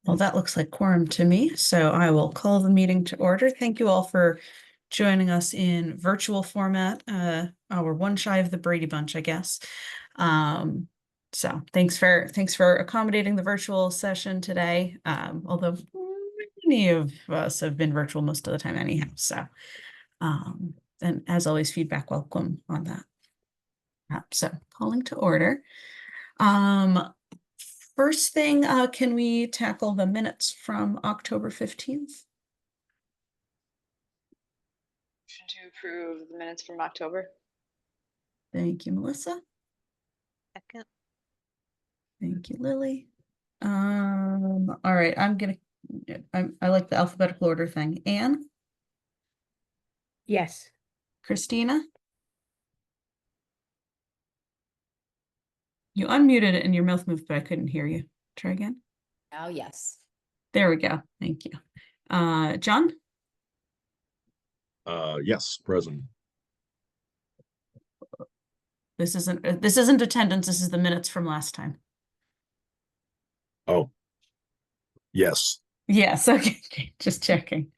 Well, that looks like quorum to me, so I will call the meeting to order. Thank you all for joining us in virtual format. We're one shy of the Brady Bunch, I guess. So thanks for accommodating the virtual session today. Although many of us have been virtual most of the time anyhow. So, and as always, feedback welcome on that. So calling to order. First thing, can we tackle the minutes from October 15th? Motion to approve the minutes from October. Thank you, Melissa. Second. Thank you, Lily. All right, I like the alphabetical order thing. Anne? Yes. Christina? You unmuted it and your mouth moved, but I couldn't hear you. Try again. Oh, yes. There we go. Thank you. John? Yes, present. This isn't attendance, this is the minutes from last time. Oh, yes. Yes, okay, just checking.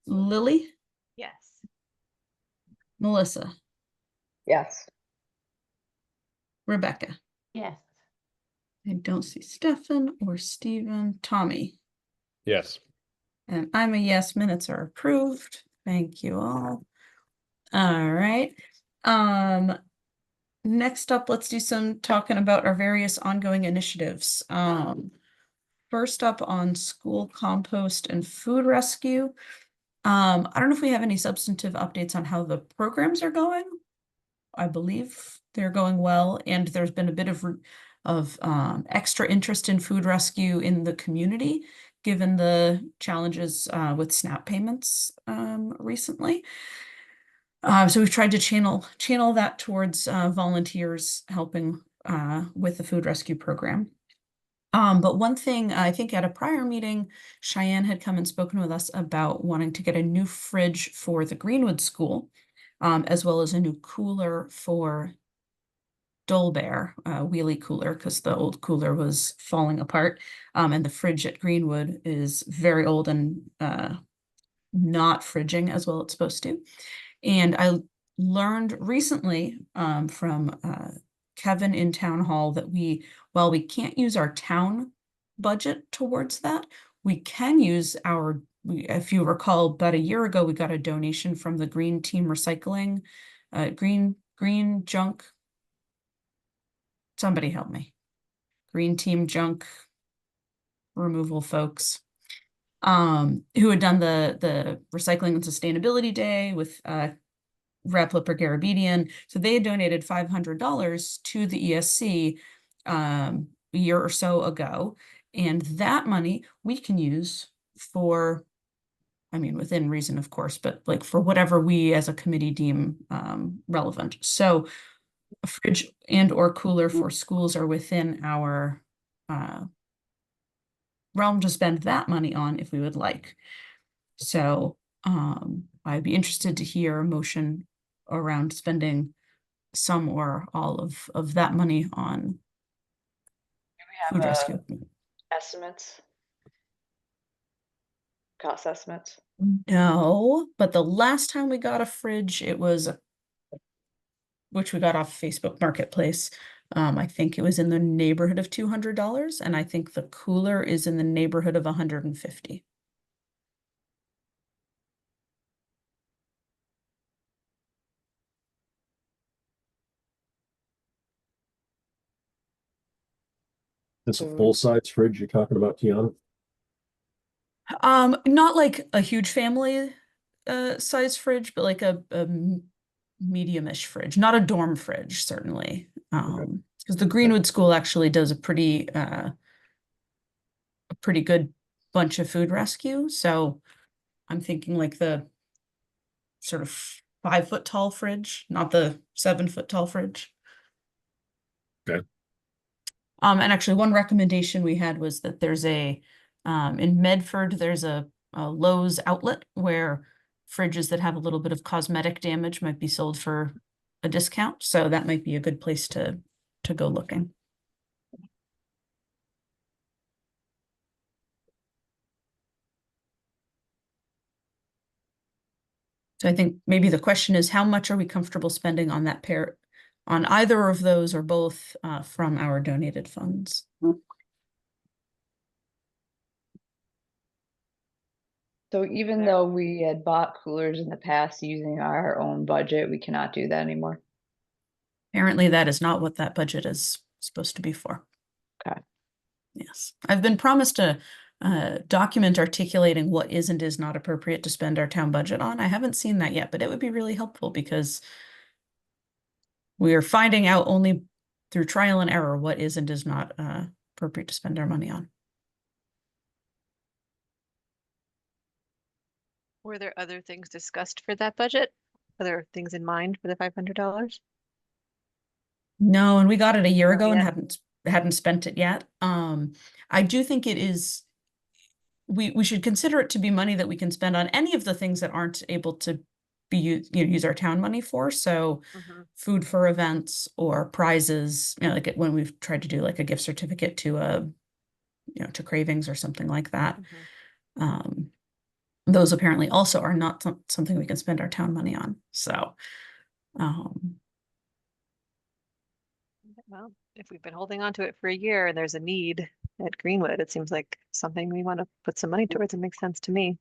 Lily? Yes. Melissa? Yes. Rebecca? Yes. I don't see Stefan or Stephen. Tommy? Yes. And I'm a yes, minutes are approved. Thank you all. All right. Next up, let's do some talking about our various ongoing initiatives. First up on school compost and food rescue. I don't know if we have any substantive updates on how the programs are going. I believe they're going well, and there's been a bit of extra interest in food rescue in the community, given the challenges with SNAP payments recently. So we've tried to channel that towards volunteers helping with the food rescue program. But one thing, I think at a prior meeting, Cheyenne had come and spoken with us about wanting to get a new fridge for the Greenwood School, as well as a new cooler for Dolbear, wheelie cooler, because the old cooler was falling apart. And the fridge at Greenwood is very old and not fridging as well as it's supposed to. And I learned recently from Kevin in town hall that while we can't use our town budget towards that, we can use if you recall, about a year ago, we got a donation from the Green Team Recycling, green junk. Somebody help me. Green Team Junk removal folks, who had done the Recycling and Sustainability Day with Rep Lipper Garabedian. So they had donated $500 to the ESC a year or so ago. And that money we can use for, I mean, within reason, of course, but like for whatever we as a committee deem relevant. So a fridge and or cooler for schools are within our realm to spend that money on if we would like. So I'd be interested to hear a motion around spending some or all of that money on food rescue. Estimates? Cost estimates? No, but the last time we got a fridge, which we got off Facebook Marketplace. I think it was in the neighborhood of $200, and I think the cooler is in the neighborhood of $150. It's a full-size fridge you're talking about, Tiana? Not like a huge family size fridge, but like a medium-ish fridge, not a dorm fridge, certainly. Because the Greenwood School actually does a pretty good bunch of food rescue. So I'm thinking like the sort of 5-foot tall fridge, not the 7-foot tall fridge. Okay. And actually one recommendation we had was that there's in Medford, there's a Lowe's outlet where fridges that have a little bit of cosmetic damage might be sold for a discount. So that might be a good place to go looking. So I think maybe the question is, how much are we comfortable spending on that pair, on either of those or both, from our donated funds? So even though we had bought coolers in the past using our own budget, we cannot do that anymore. Apparently that is not what that budget is supposed to be for. Okay. Yes, I've been promised a document articulating what is and is not appropriate to spend our town budget on. I haven't seen that yet, but it would be really helpful because we are finding out only through trial and error what is and is not appropriate to spend our money on. Were there other things discussed for that budget? Other things in mind for the $500? No, and we got it a year Not ago and yet. hadn't spent it yet. I do think it is, we should consider it to be money that we can spend on any of the things that aren't able to be use our town money for. So food for events or prizes, like when we've tried to do like a gift certificate to to Cravings or something like that. Those apparently also are not something we can spend our town money on. So, well, if we've been holding on to it for a year and there's a need at Greenwood, it seems like something we want to put some money towards. It makes sense to me.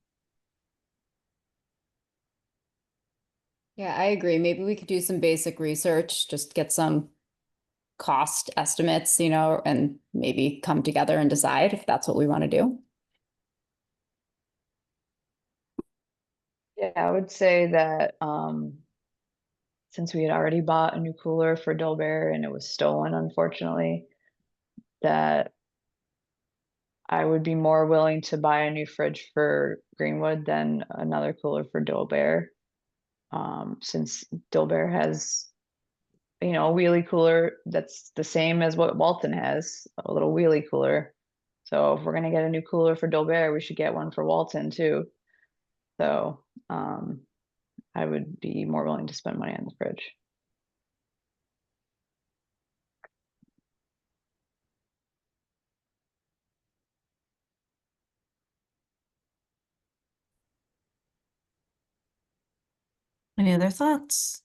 Yeah, I agree. Maybe we could do some basic research, just get some cost estimates, and maybe come together and decide if that's what we want to do. Yeah, I would say that since we had already bought a new cooler for Dolbear and it was stolen, unfortunately, that I would be more willing to buy a new fridge for Greenwood than another cooler for Dolbear. Since Dolbear has, a wheelie cooler that's the same as what Walton has, a little wheelie cooler. So if we're gonna get a new cooler for Dolbear, we should get one for Walton too. So I would be more willing to spend money on the fridge. any other thoughts?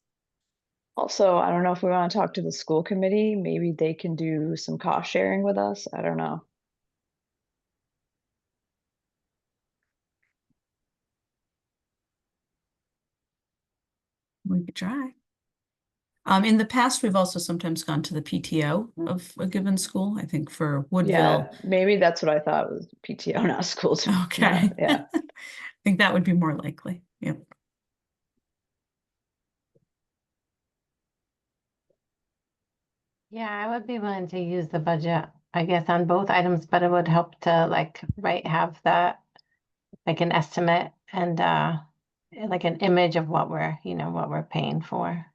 Also, I don't know if we want to talk to the school committee. Maybe they can do some cost sharing with us. I don't know. We could try. In the past, we've also sometimes gone to the PTO of a given school. I think for Woodville. Yeah, maybe that's what I thought was PTO, not school. Okay. Yeah. I think that would be more likely. Yep. Yeah, I would be willing to use the budget, I guess, on both items, but it would help to have that, like an estimate and like an image of what we're paying for.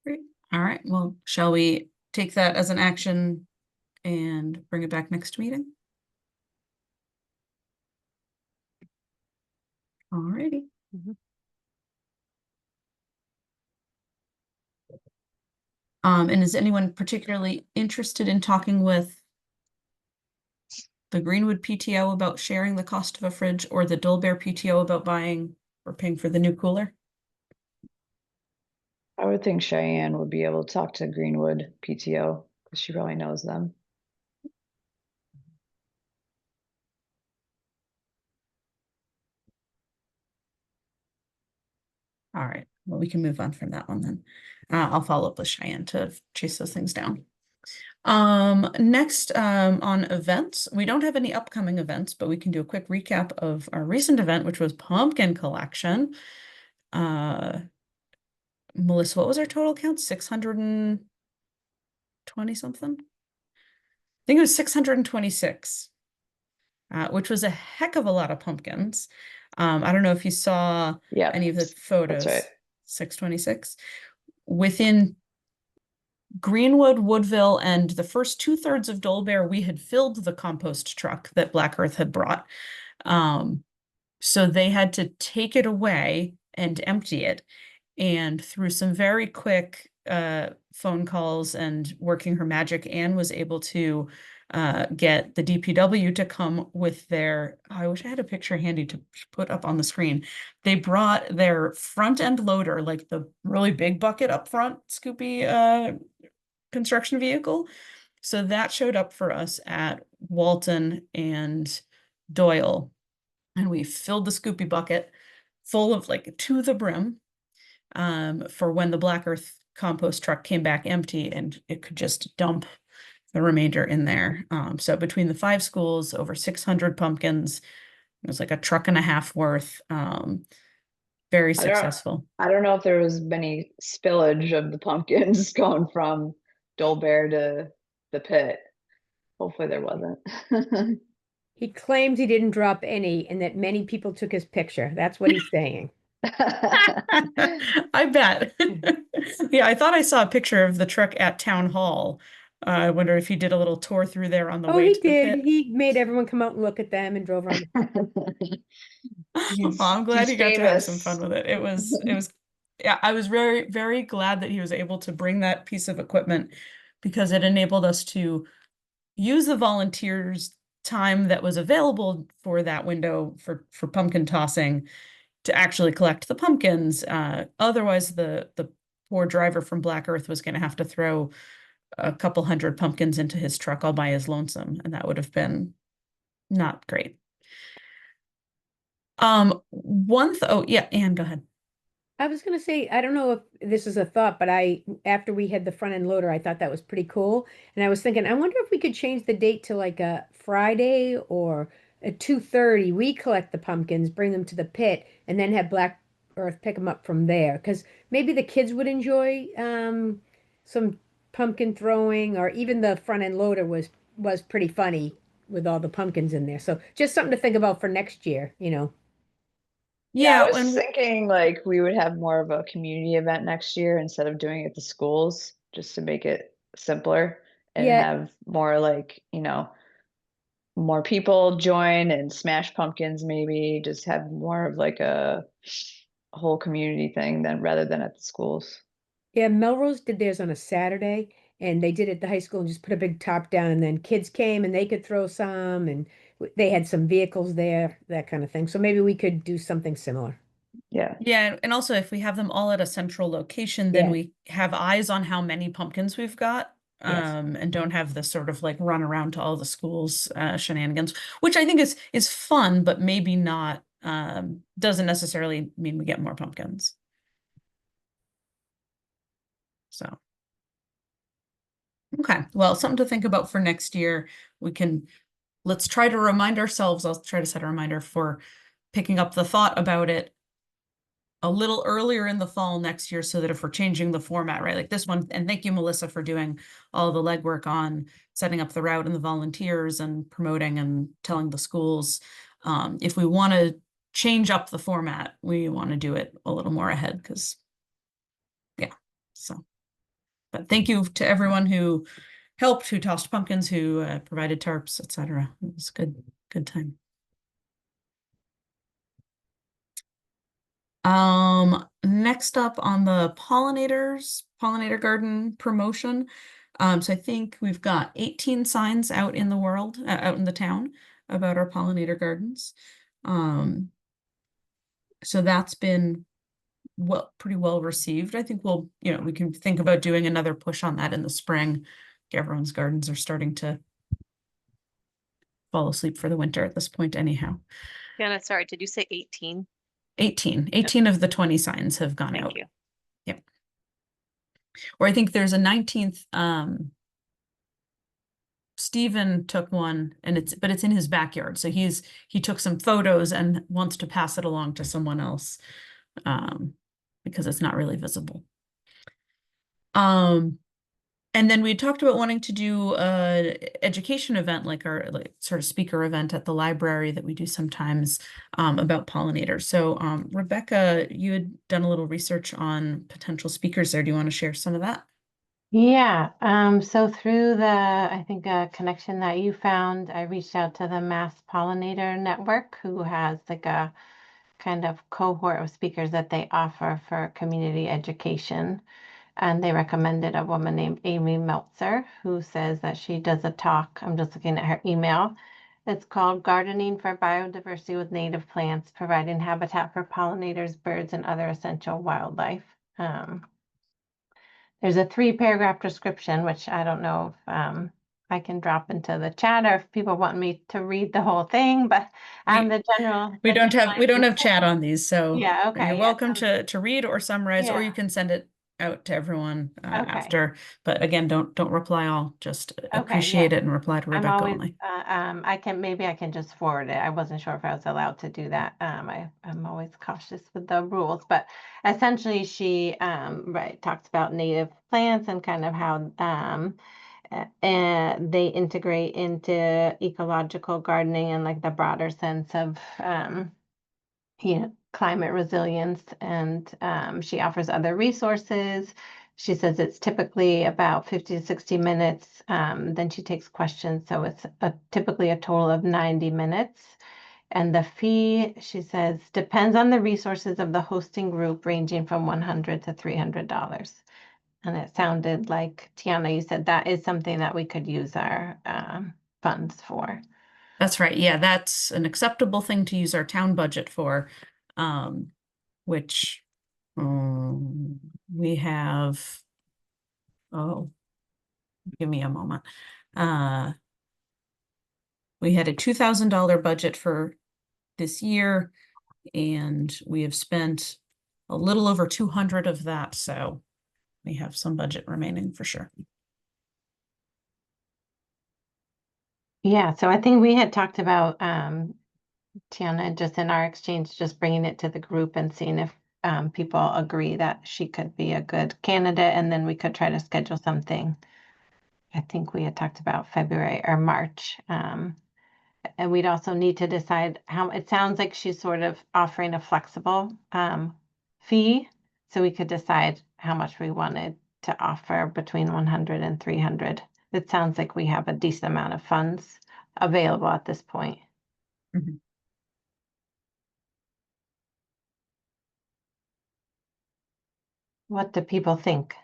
Great. All right. Well, shall we take that as an action and bring it back next meeting? All righty. And is anyone particularly interested in talking with the Greenwood PTO about sharing the cost of a fridge, or the Dolbear PTO about buying or paying for the new cooler? I would think Cheyenne would be able to talk to Greenwood PTO because she probably knows them. All right. Well, we can move on from that one then. I'll follow up with Cheyenne to chase those things down. Next, on events, we don't have any upcoming events, but we can do a quick recap of our recent event, which was pumpkin collection. Melissa, what was our total count? 620 something? I think it was 626, which was a heck of a lot of pumpkins. I don't know if you saw Yeah, any of the photos. that's right. 626. Within Greenwood, Woodville, and the first 2/3 of Dolbear, we had filled the compost truck that Black Earth had brought. So they had to take it away and empty it. And through some very quick phone calls and working her magic, Anne was able to get the DPW to come with their, I wish I had a picture handy to put up on the screen. They brought their front end loader, like the really big bucket up front, Scoopy construction vehicle. So that showed up for us at Walton and Doyle. And we filled the Scoopy bucket full of, like, to the brim, for when the Black Earth compost truck came back empty, and it could just dump the remainder in there. So between the 5 schools, over 600 pumpkins, it was like a truck and a half worth. Very I don't- successful. I don't know if there was many spillage of the pumpkins going from Dolbear to the pit. Hopefully there wasn't. He claims he didn't drop any and that many people took his picture. That's what he's saying. I bet. Yeah, I thought I saw a picture of the truck at Town Hall. I wonder if he did a little tour through there on the Oh, way he to the did. pit. He made everyone come out and look at them and drove around. Well, I'm glad he's he got to have some famous. fun with it. Yeah, I was very, very glad that he was able to bring that piece of equipment, because it enabled us to use the volunteers' time that was available for that window for pumpkin tossing to actually collect the pumpkins. Otherwise, the poor driver from Black Earth was going to have to throw a couple hundred pumpkins into his truck all by his lonesome, and that would have been not great. Oh yeah, Anne, go ahead. I was gonna say, I don't know if this is a thought, but after we had the front end loader, I thought that was pretty cool. And I was thinking, I wonder if we could change the date to like a Friday or at 2:30. We collect the pumpkins, bring them to the pit, and then have Black Earth pick them up from there. Because maybe the kids would enjoy some pumpkin throwing, or even the front end loader was pretty funny with all the pumpkins in there. So just something to think about for next year, you know. Yeah, I Yeah, was and thinking like we would have more of a community event next year instead of doing it at the schools, just to make it simpler and Yeah, have more like, more people join and smash pumpkins, maybe just have more of like a whole community thing than rather than at the schools. yeah, Melrose did theirs on a Saturday, and they did it at the high school and just put a big top down, and then kids came and they could throw some, and they had some vehicles there, that kind of thing. So maybe we could do something similar. Yeah. yeah, and also if we have them all at a central location, then Yeah. we have eyes on how many pumpkins we've got. Yes. And don't have this sort of like run around to all the schools shenanigans, which I think is fun, but maybe not doesn't necessarily mean we get more pumpkins. So, okay, well, something to think about for next year. Let's try to remind ourselves, I'll try to set a reminder for picking up the thought about it a little earlier in the fall next year, so that if we're changing the format, right, like this one, and thank you, Melissa, for doing all the legwork on setting up the route and the volunteers and promoting and telling the schools. If we want to change up the format, we want to do it a little more ahead, because yeah, so. But thank you to everyone who helped, who tossed pumpkins, who provided tarps, etc. It was good time. Next up on the pollinator garden promotion. So I think we've got 18 signs out in the world, out in the town about our pollinator gardens. So that's been pretty well received. I think we can think about doing another push on that in the spring. Everyone's gardens are starting to fall asleep for the winter at this point anyhow. Jana, sorry, did you say 18? 18 of the 20 signs have gone out. Thank you. Yep. Or I think there's a 19th, Stephen took one, and it's in his backyard. So he took some photos and wants to pass it along to someone else, because it's not really visible. And then we talked about wanting to do a education event, like our sort of speaker event at the library that we do sometimes, about pollinators. So Rebecca, you had done a little research on potential speakers there. Do you want to share some of that? Yeah, so through I think a connection that you found, I reached out to the Mass Pollinator Network, who has like a kind of cohort of speakers that they offer for community education. And they recommended a woman named Amy Meltzer, who says that she does a talk. I'm just looking at her email. It's called Gardening for Biodiversity with Native Plants, Providing Habitat for Pollinators, Birds, and Other Essential Wildlife. There's a 3-paragraph description, which I don't know if I can drop into the chat or if people want me to read the whole thing, but the general. We the don't general have chat on these, so Yeah, okay. you're yeah, welcome so- to read or summarize, or you Yeah. can send it out to everyone Okay. after. But again, don't reply all, just yeah. appreciate it and reply to I'm Rebecca always, only. maybe I can just forward it. I wasn't sure if I was allowed to do that. I'm always cautious with the rules, but essentially she, talks about native plants and kind of how, and they integrate into ecological gardening and like the broader sense of, climate resilience. And she offers other resources. She says it's typically about 50 to 60 minutes. Then she takes questions. So it's typically a total of 90 minutes. And the fee, she says, depends on the resources of the hosting group, ranging from $100 to $300. And it sounded like, Tiana, you said that is something that we could use our funds for. That's right. Yeah, that's an acceptable thing to use our town budget for, which we have. Oh, give me a moment. We had a $2,000 budget for this year, and we have spent a little over 200 of that, so we have some budget remaining for sure. Yeah, so I think we had talked about, Tiana, just in our exchange, just bringing it to the group and seeing if people agree that she could be a good candidate, and then we could try to schedule something. I think we had talked about February or March. And we'd also need to decide how, it sounds like she's sort of offering a flexible fee. So we could decide how much we wanted to offer between 100 and 300. It sounds like we have a decent amount of funds available at this point. Mhm. What do people think?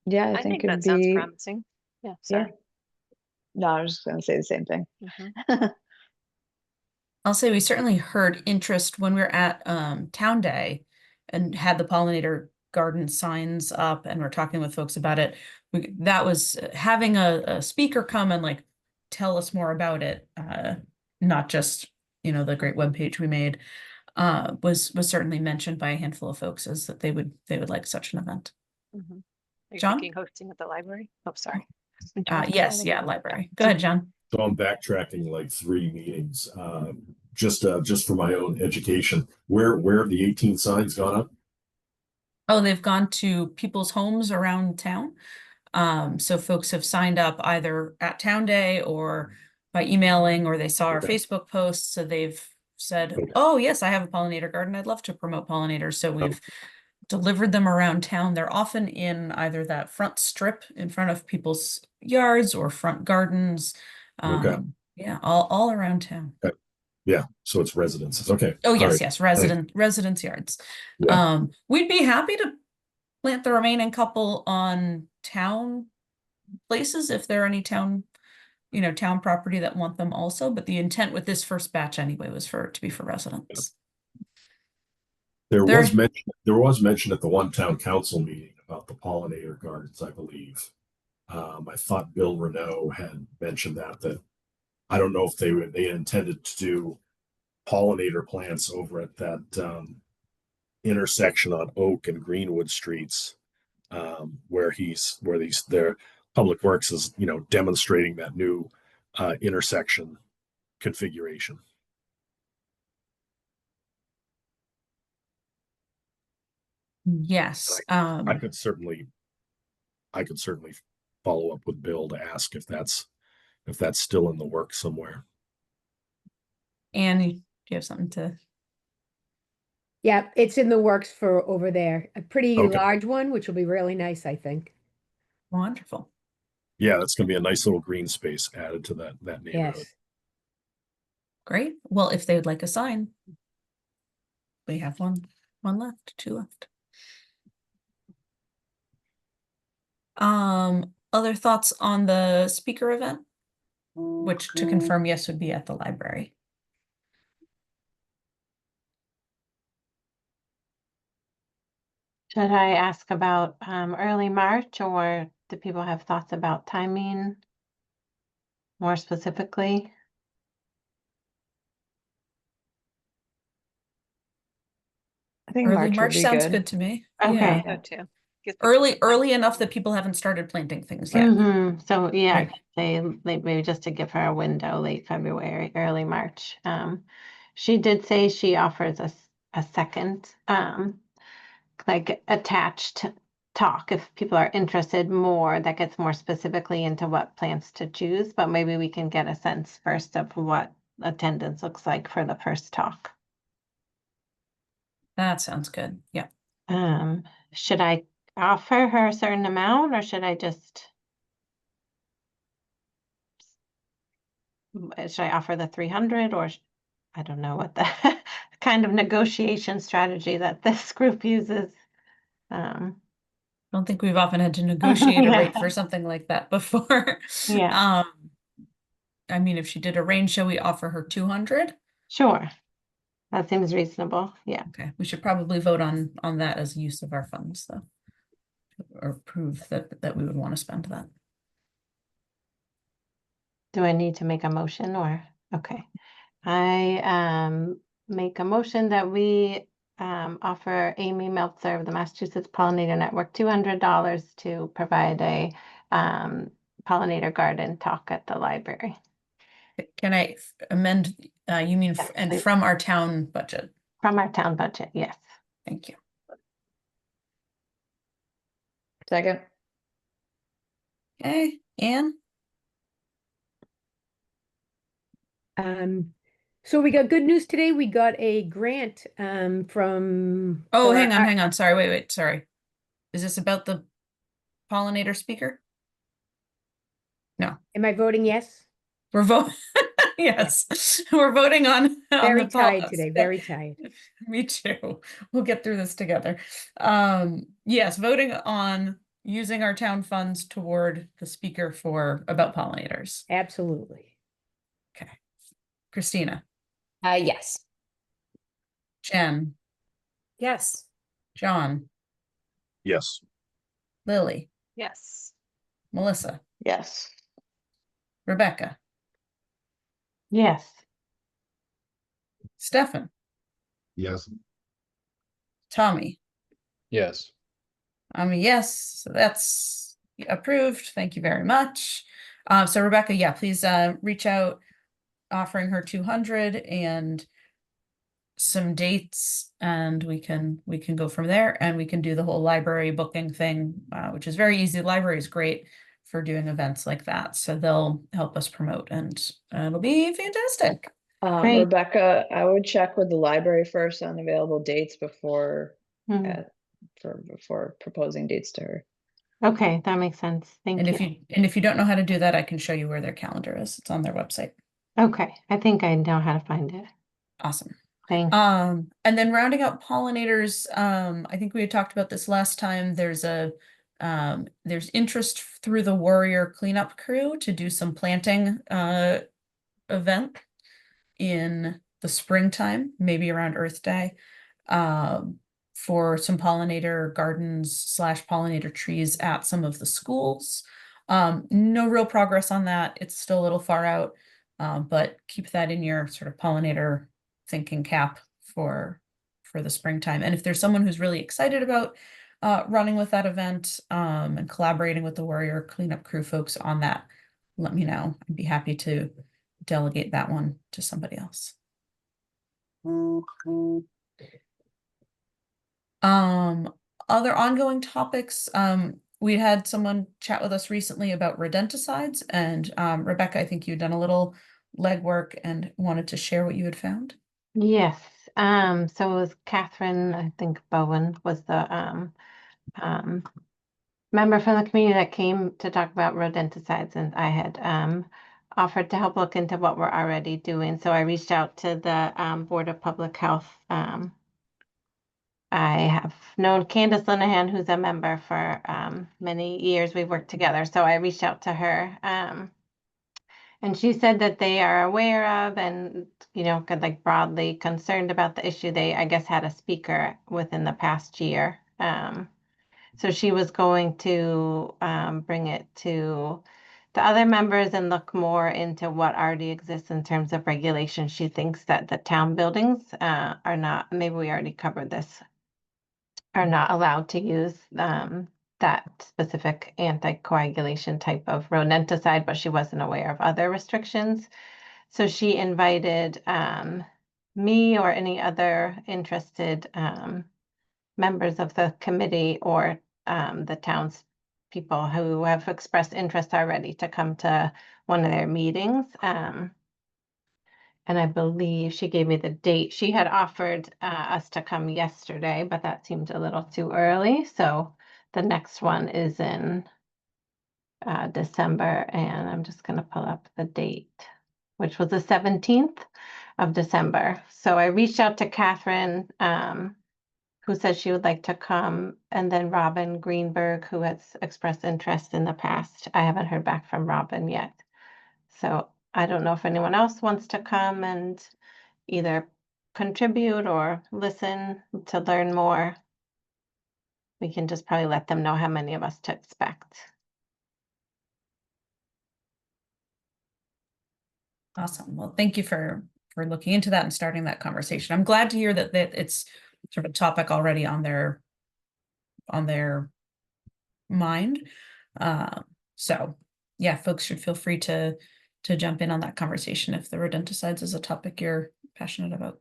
Yeah, I I think think it'd that sounds be, promising. Yeah, yeah. sorry. No, I was just gonna say the same thing. Mhm. I'll say we certainly heard interest when we were at Town Day and had the pollinator garden signs up and we're talking with folks about it. That was having a speaker come and like tell us more about it, not just, the great webpage we made, was certainly mentioned by a handful of folks as that they would like such an event. Mhm. Are you John? thinking hosting at the library? Oh, sorry. Yes, yeah, library. Go ahead, John. So I'm backtracking like 3 meetings, just for my own education. Where have the 18 signs gone up? Oh, they've gone to people's homes around town. So folks have signed up either at Town Day or by emailing, or they saw our Okay. Facebook posts. So they've said, Okay. oh, yes, I have a pollinator garden. I'd love to promote pollinators. So we've delivered them around town. They're often in either that front strip in front of people's yards or front gardens. Okay. Yeah, all around town. Yeah, so it's residences. Okay. Oh, All yes, right. yes, residence yards. Yeah. We'd be happy to plant the remaining couple on town places if there are any town property that want them also, but the intent with this first batch anyway was for it to be for residents. There There- was mention at the one town council meeting about the pollinator gardens, I believe. I thought Bill Renault had mentioned that I don't know if they intended to do pollinator plants over at that intersection on Oak and Greenwood Streets, where their Public Works is demonstrating that new intersection configuration. Yes. I could certainly follow up with Bill to ask if that's still in the works somewhere. Annie, do you have something to? Yeah, it's in the works for over there. A pretty Okay. large one, which will be really nice, I think. Wonderful. Yeah, that's going to be a nice little green space added to that neighborhood. Yes. Great. Well, if they would like a sign, we have one One left, two left. Other thoughts on the speaker event? Which to confirm, yes, would be at the library. Should I ask about early March, or do people have thoughts about timing more specifically? I think Early March would March be sounds good. good to me. Okay. Yeah. So too. Gives people some time. Early enough that people haven't started planting things yet. So yeah, I Right. could say maybe just to give her a window, late February, early March. She did say she offers us a second, like attached talk if people are interested more, that gets more specifically into what plants to choose, but maybe we can get a sense first of what attendance looks like for the first talk. That sounds good. Yeah. Should I offer her a certain amount, or should I just should I offer the 300, or I don't know what the kind of negotiation strategy that this group uses. I don't think we've often had to negotiate a rate Yeah. for something like that before. Yeah. I mean, if she did a range, shall we offer her 200? Sure. That seems reasonable. Yeah. Okay, we should probably vote on that as use of our funds, though. Or prove that we would want to spend that. Do I need to make a motion, or okay? I make a motion that we offer Amy Meltzer of the Massachusetts Pollinator Network $200 to provide a pollinator garden talk at the library. Can I amend, you mean, Yes, and please. from our town budget? From our town budget, yes. Thank you. Second. Okay, Anne? So we got good news today. We got a grant from. Oh, for hang our- on. Sorry, wait, sorry. Is this about the pollinator speaker? No, Am I voting yes? we're voting, yes, we're voting on Very the tired today, very tired. Me too. We'll get through this together. Yes, voting on using our town funds toward the speaker for about pollinators. Absolutely. Okay. Christina, Yes. Jen, Yes. John, Yes. Lily, Yes. Melissa, Yes. Rebecca, Yes. Stefan, Yes. Tommy. Yes. I'm a yes, so that's approved. Thank you very much. So Rebecca, yeah, please reach out offering her 200 and some dates, and we can go from there, and we can do the whole library booking thing, which is very easy. The library is great for doing events like that, so they'll help us promote, and it'll be fantastic. Great. Rebecca, I would check with the library first on available dates before Mhm. before proposing dates to her. Okay, that makes sense. Thank And you. if you don't know how to do that, I can show you where their calendar is. It's on their website. Okay, I think I know how to find it. Awesome. Thanks. And then rounding out pollinators, I think we had talked about this last time. There's interest through the Warrior Cleanup Crew to do some planting event in the springtime, maybe around Earth Day, for some pollinator gardens / pollinator trees at some of the schools. No real progress on that. It's still a little far out, but keep that in your sort of pollinator thinking cap for the springtime. And if there's someone who's really excited about running with that event and collaborating with the Warrior Cleanup Crew folks on that, let me know. I'd be happy to delegate that one to somebody else. Other ongoing topics, we had someone chat with us recently about rodenticides, and Rebecca, I think you'd done a little legwork and wanted to share what you had found. Yes. So it was Catherine, I think Bowen was the member from the community that came to talk about rodenticides, and I had offered to help look into what we're already doing. So I reached out to the Board of Public Health I have known Candace Linehan, who's a member for many years. We've worked together, so I reached out to her. And she said that they are aware of and, like broadly concerned about the issue. They, I guess, had a speaker within the past year. So she was going to bring it to the other members and look more into what already exists in terms of regulation. She thinks that the town buildings are not, maybe we already covered this, are not allowed to use that specific anticoagulation type of rodenticide, but she wasn't aware of other restrictions. So she invited me or any other interested members of the committee or the town's people who have expressed interest already to come to one of their meetings. And I believe she gave me the date. She had offered us to come yesterday, but that seemed a little too early. So the next one is in December, and I'm just going to pull up the date, which was the 17th of December. So I reached out to Catherine, who said she would like to come, and then Robin Greenberg, who has expressed interest in the past. I haven't heard back from Robin yet. So I don't know if anyone else wants to come and either contribute or listen to learn more. We can just probably let them know how many of us to expect. Awesome. Well, thank you for looking into that and starting that conversation. I'm glad to hear that it's sort of a topic already on their mind. So yeah, folks should feel free to jump in on that conversation if the rodenticides is a topic you're passionate about.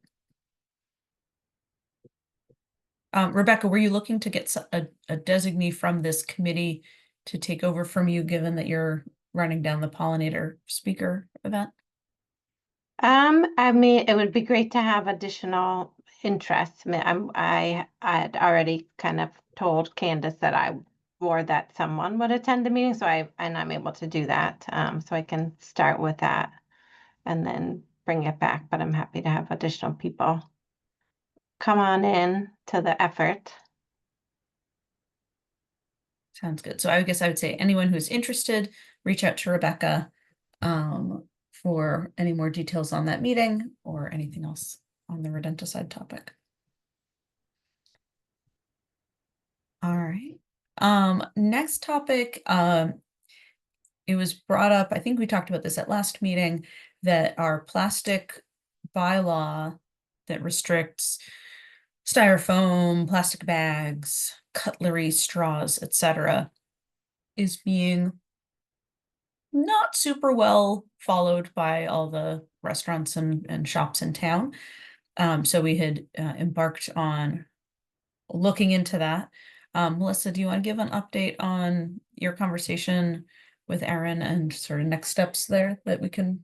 Rebecca, were you looking to get a designee from this committee to take over from you, given that you're running down the pollinator speaker event? I mean, it would be great to have additional interest. I mean, I had already kind of told Candace that I or that someone would attend the meeting, so I'm able to do that. So I can start with that and then bring it back. But I'm happy to have additional people come on in to the effort. Sounds good. So I guess I would say anyone who's interested, reach out to Rebecca for any more details on that meeting or anything else on the rodenticide topic. All right. Next topic, it was brought up, I think we talked about this at last meeting, that our plastic bylaw that restricts styrofoam, plastic bags, cutlery, straws, etc., is being not super well followed by all the restaurants and shops in town. So we had embarked on looking into that. Melissa, do you want to give an update on your conversation with Erin and sort of next steps there that we can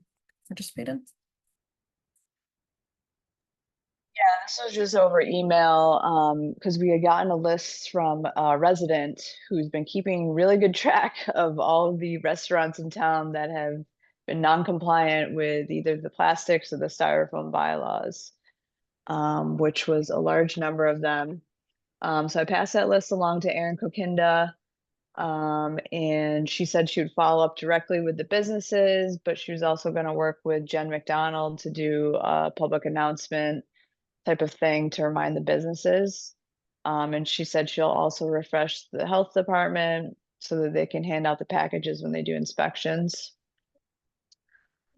participate in? Yeah, this was just over email because we had gotten a list from a resident who's been keeping really good track of all the restaurants in town that have been non-compliant with either the plastics or the styrofoam bylaws, which was a large number of them. So I passed that list along to Erin Kokinda, and she said she would follow up directly with the businesses, but she was also going to work with Jen McDonald to do a public announcement type of thing to remind the businesses. And she said she'll also refresh the health department so that they can hand out the packages when they do inspections.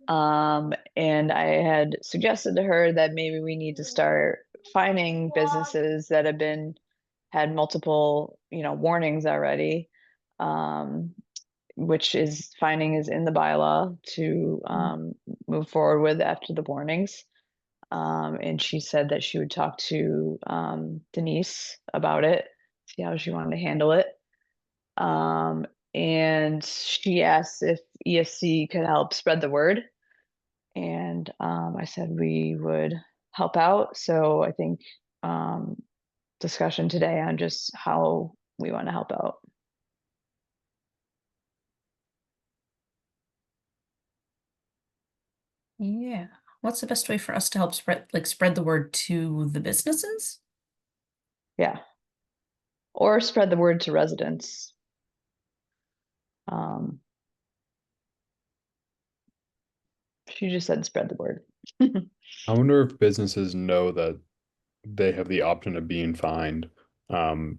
And I had suggested to her that maybe we need to start fining businesses that have had multiple, warnings already. Which is fining is in the bylaw to move forward with after the warnings. And she said that she would talk to Denise about it, see how she wanted to handle it. And she asked if ESC could help spread the word. And I said we would help out. So I think discussion today on just how we want to help out. Yeah. What's the best way for us to help spread the word to the businesses? Yeah. Or spread the word to residents. She just said spread the word. I wonder if businesses know that they have the option of being fined,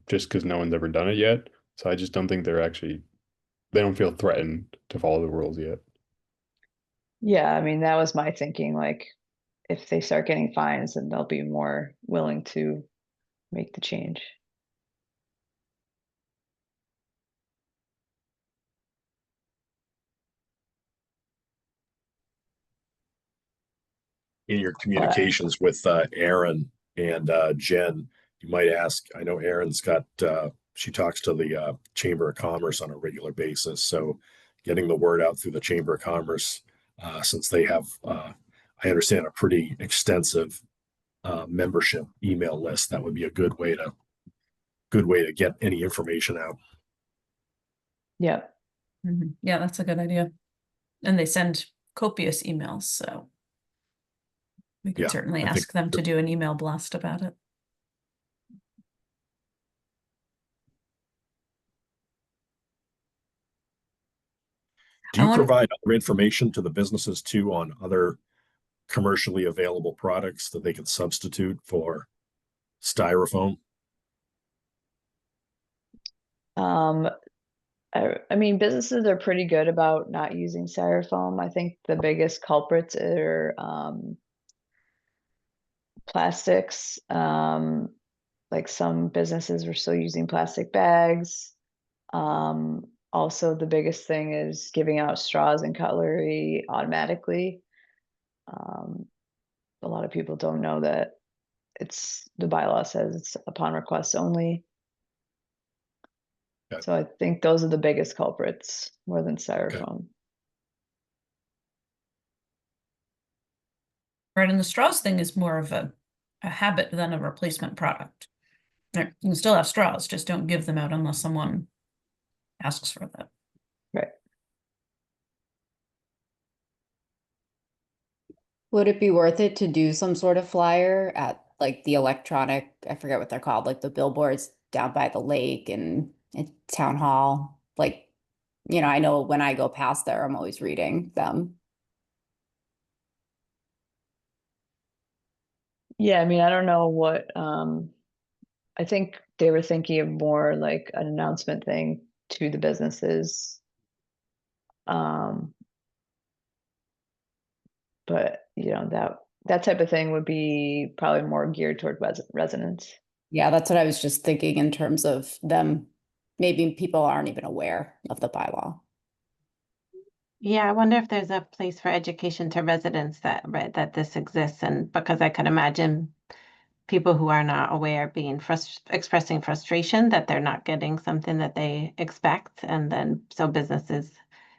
just because no one's ever done it yet. So I just don't think they don't feel threatened to follow the rules yet. Yeah, I mean, that was my thinking, like, if they start getting fines, then they'll be more willing to make the change. In your communications with Aaron and Jen, you might ask. I know Aaron's got she talks to the Chamber of Commerce on a regular basis, so getting the word out through the Chamber of Commerce, since they have, I understand, a pretty extensive membership email list, that would be a good way to get any information out. Yeah. Yeah, that's a good idea. And they send copious emails, so we could Yeah, certainly I think- ask them to do an email blast about it. Do I you wanna- provide other information to the businesses too on other commercially available products that they can substitute for styrofoam? I mean, businesses are pretty good about not using styrofoam. I think the biggest culprits are plastics. Like some businesses were still using plastic bags. Also, the biggest thing is giving out straws and cutlery automatically. A lot of people don't know that the bylaw says it's upon request only. Okay. So I think those are the biggest culprits more than styrofoam. Right, and the straws thing is more of a habit than a replacement product. You can still have straws, just don't give them out unless someone asks for that. Right. Would it be worth it to do some sort of flyer at like the electronic, I forget what they're called, like the billboards down by the lake and at town hall? Like, I know when I go past there, I'm always reading them. Yeah, I mean, I don't know what, I think they were thinking of more like an announcement thing to the businesses. But that type of thing would be probably more geared toward residents. Yeah, that's what I was just thinking in terms of them. Maybe people aren't even aware of the bylaw. Yeah, I wonder if there's a place for education to residents that this exists, and because I could imagine people who are not aware being expressing frustration that they're not getting something that they expect, and then so businesses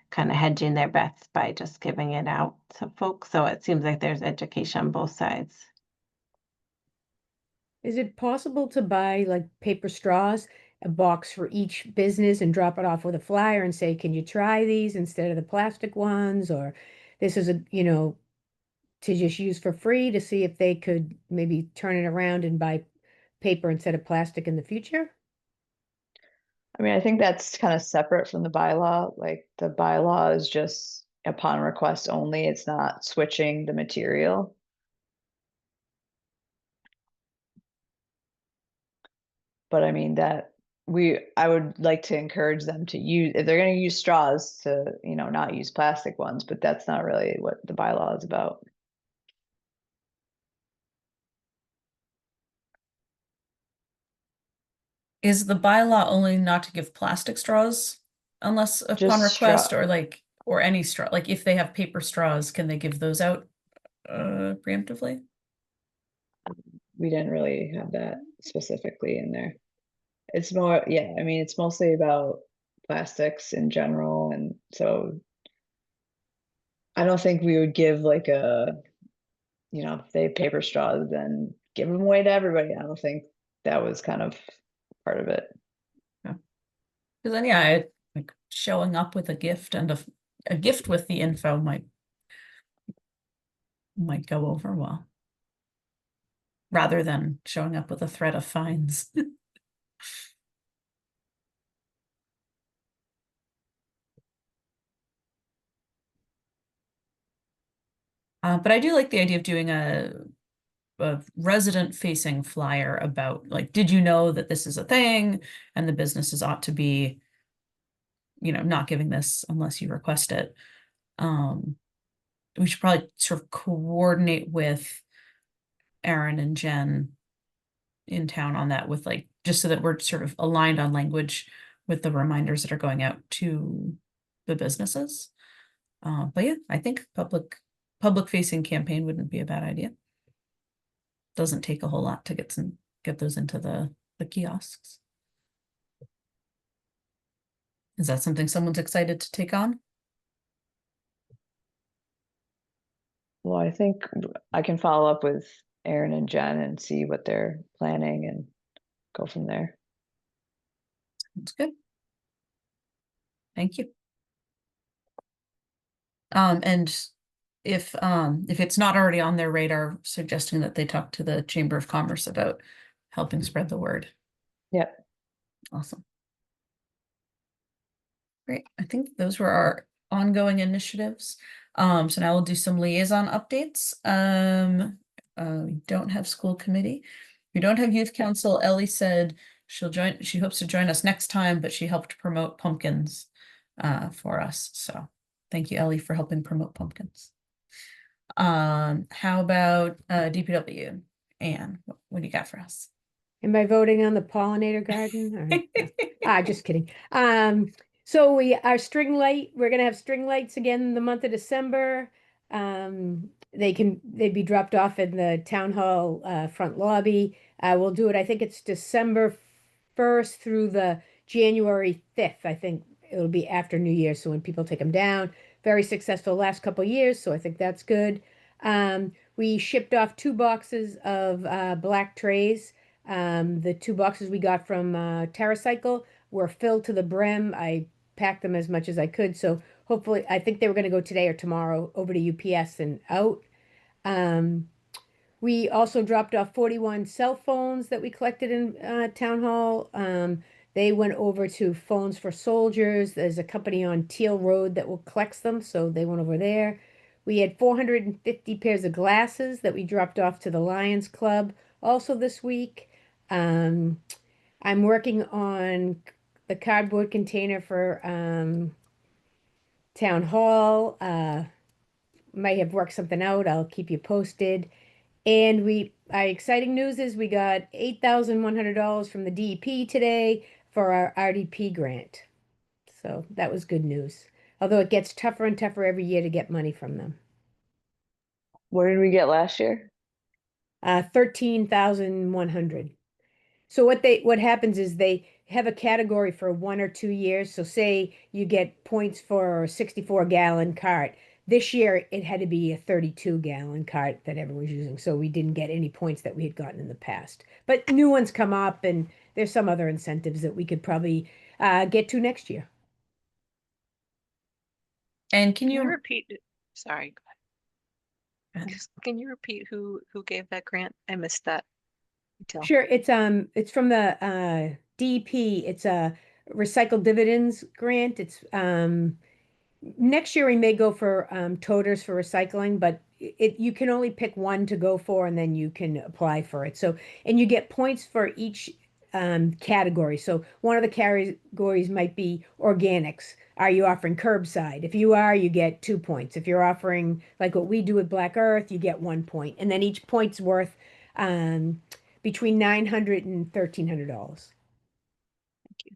kind of hedging their bets by just giving it out to folks. So it seems like there's education on both sides. Is it possible to buy like paper straws, a box for each business and drop it off with a flyer and say, can you try these instead of the plastic ones? Or this is to just use for free to see if they could maybe turn it around and buy paper instead of plastic in the future? I mean, I think that's kind of separate from the bylaw. Like the bylaw is just upon request only. It's not switching the material. But I mean I would like to encourage them to use, if they're going to use straws, to, not use plastic ones, but that's not really what the bylaw is about. Is the bylaw only not to give plastic straws unless upon Just request, straw. or any straw? Like if they have paper straws, can they give those out preemptively? We didn't really have that specifically in there. It's more, yeah, I mean, it's mostly about plastics in general. And so I don't think we would give like if they have paper straws, then give them away to everybody. I don't think that was kind of part of it. Because then, yeah, like showing up with a gift and a gift with the info might go over well. rather than showing up with a threat of fines. But I do like the idea of doing a resident facing flyer about, like, did you know that this is a thing? And the businesses ought to be, not giving this unless you request it. We should probably sort of coordinate with Aaron and Jen in town on that, with like, just so that we're sort of aligned on language with the reminders that are going out to the businesses. But yeah, I think public facing campaign wouldn't be a bad idea. Doesn't take a whole lot to get those into the kiosks. Is that something someone's excited to take on? Well, I think I can follow up with Aaron and Jen and see what they're planning and go from there. That's good. Thank you. And if it's not already on their radar, suggesting that they talk to the Chamber of Commerce about helping spread the word. Yep. Awesome. Great. I think those were our ongoing initiatives. So now we'll do some liaison updates. We don't have school committee. We don't have youth council. Ellie said she hopes to join us next time, but she helped promote pumpkins for us. So thank you, Ellie, for helping promote pumpkins. How about DPW? Anne, what do you got for us? Am I voting on the pollinator garden? Or... just kidding. So we're gonna have string lights again in the month of December. They'd be dropped off in the town hall front lobby. We'll do it, I think it's December 1st through the January 5th. I think it'll be after New Year, so when people take them down. Very successful last couple of years, so I think that's good. We shipped off 2 boxes of black trays. The 2 boxes we got from TerraCycle were filled to the brim. I packed them as much as I could, so hopefully, I think they were going to go today or tomorrow over to UPS and out. We also dropped off 41 cell phones that we collected in Town Hall. They went over to Phones for Soldiers. There's a company on Teal Road that will collect them, so they went over there. We had 450 pairs of glasses that we dropped off to the Lions Club also this week. I'm working on the cardboard container for Town Hall. Might have worked something out. I'll keep you posted. And exciting news is we got $8,100 from the DEP today for our RDP grant. So that was good news. Although it gets tougher and tougher every year to get money from them. What did we get last year? 13,100. So what happens is they have a category for 1 or 2 years. So say you get points for a 64-gallon cart. This year it had to be a 32-gallon cart that everyone's using. So we didn't get any points that we had gotten in the past. But new ones come up, and there's some other incentives that we could probably get to next year. And Can you repeat? Sorry. Go ahead. Can you repeat who gave that grant? I missed that detail. Sure, it's from the DEP. It's a recycled dividends grant. It's next year we may go for toters for recycling, but you can only pick one to go for, and then you can apply for it. So, and you get points for each category. So one of the categories might be organics. Are you offering curbside? If you are, you get 2 points. If you're offering like what we do with Black Earth, you get 1 point. And then each point's worth between $900 and $1,300. Thank you.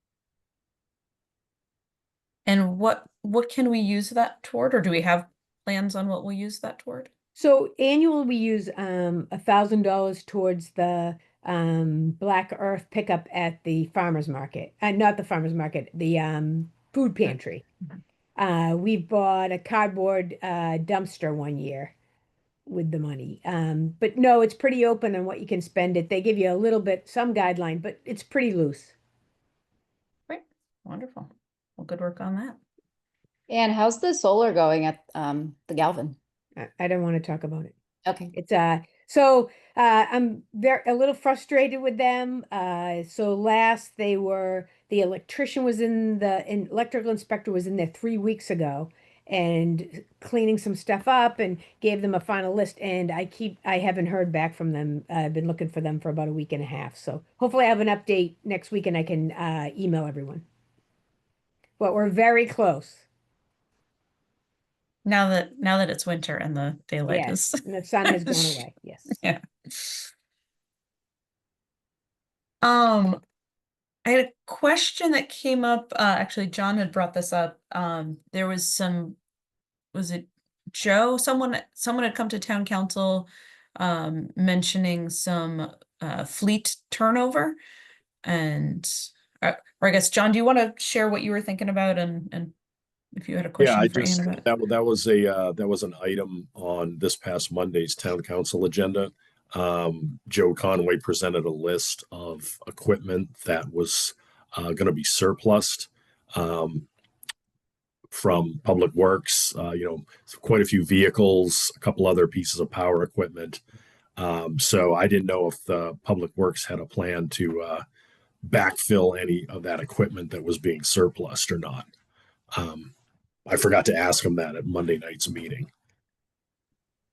And what can we use that toward, or do we have plans on what we'll use that toward? So annual, we use $1,000 towards the Black Earth pickup at the farmer's market. Not the farmer's market, the food pantry. We bought a cardboard dumpster one year with the money. But no, it's pretty open on what you can spend it. They give you a little bit, some guideline, but it's pretty loose. Great, wonderful. Well, good work on that. And how's the solar going at the Galvin? I don't want to talk about it. Okay. It's So I'm a little frustrated with them. So last the electrician was electrical inspector was in there 3 weeks ago and cleaning some stuff up and gave them a final list. And I haven't heard back from them. I've been looking for them for about a week and a half. So hopefully I have an update next week and I can email everyone. But we're very close. Now that it's winter and the daylight Yes, is and the sun has gone away. Yes. yeah. I had a question that came up, actually John had brought this up. There was was it Joe? Someone had come to town council mentioning some fleet turnover. And or I guess John, do you want to share what you were thinking about and if you had a Yeah, question for Ann about it? that was an item on this past Monday's town council agenda. Joe Conway presented a list of equipment that was going to be surplused from Public Works. Quite a few vehicles, a couple other pieces of power equipment. So I didn't know if the Public Works had a plan to backfill any of that equipment that was being surplused or not. I forgot to ask him that at Monday night's meeting.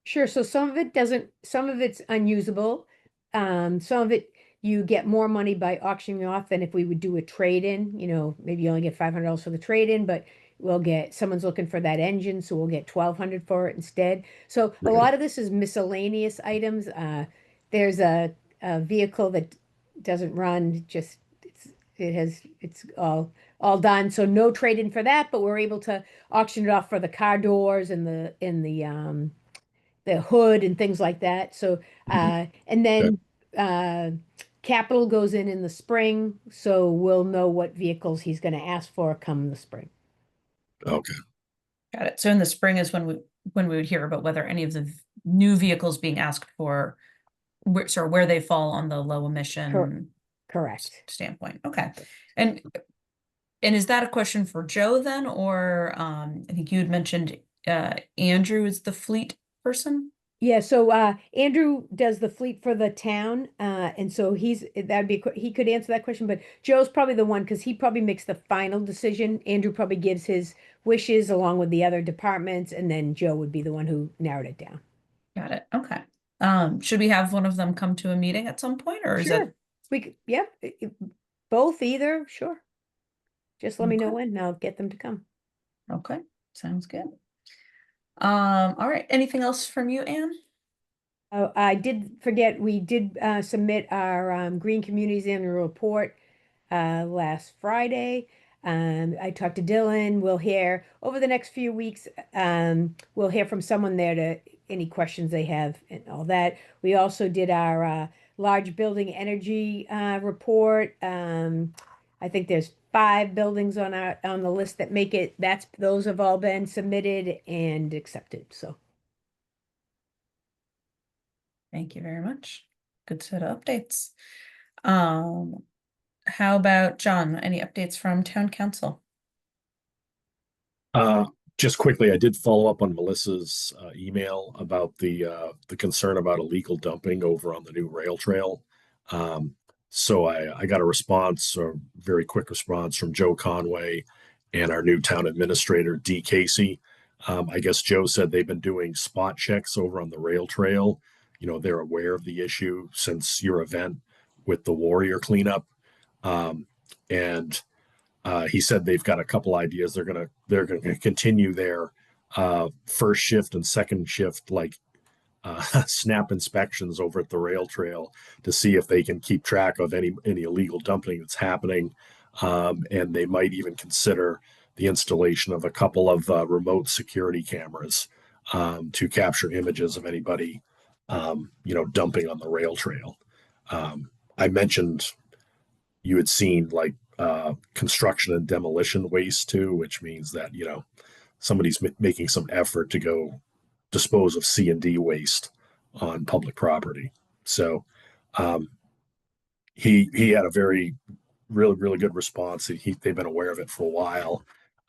Sure. So some of it's unusable. Some of it you get more money by auctioning off than if we would do a trade-in. Maybe you only get $500 for the trade-in, but someone's looking for that engine, so we'll get 1,200 for it instead. So a lot of this is miscellaneous items. There's a vehicle that doesn't run, it's all done. So no trade-in for that, but we're able to auction it off for the car doors and the hood and things like that. So, and then capital goes in the spring, so we'll know what vehicles he's going to ask for come the spring. Okay. Got it. So in the spring is when we would hear about whether any of the new vehicles being asked for, where they fall on the low emission Correct. standpoint. Okay. And is that a question for Joe then, or I think you had mentioned Andrew is the fleet person? Yeah, so Andrew does the fleet for the town, and so he could answer that question, but Joe's probably the one because he probably makes the final decision. Andrew probably gives his wishes along with the other departments, and then Joe would be the one who narrowed it down. Got it. Okay. Should we have one of them come to a meeting at some point, or is Sure. it? We could, yep, both either, sure. Just let me know Okay. when, and I'll get them to come. Okay, sounds good. All right. Anything else from you, Anne? Oh, I did forget, we did submit our Green Communities Annual Report last Friday. I talked to Dylan. We'll hear over the next few weeks. We'll hear from someone there to any questions they have and all that. We also did our large building energy report. I think there's 5 buildings on the list that make it. Those have all been submitted and accepted. So. Thank you very much. Good set of updates. How about John? Any updates from town council? Just quickly, I did follow up on Melissa's email about the concern about illegal dumping over on the new rail trail. So I got a response, a very quick response from Joe Conway and our new town administrator, D. Casey. I guess Joe said they've been doing spot checks over on the rail trail. They're aware of the issue since your event with the Warrior cleanup. And he said they've got a couple ideas. They're gonna continue their first shift and second shift snap inspections over at the rail trail to see if they can keep track of any illegal dumping that's happening. And they might even consider the installation of a couple of remote security cameras to capture images of anybody dumping on the rail trail. I mentioned you had seen construction and demolition waste too, which means that somebody's making some effort to go dispose of C&D waste on public property. So he had a really good response. They've been aware of it for a while,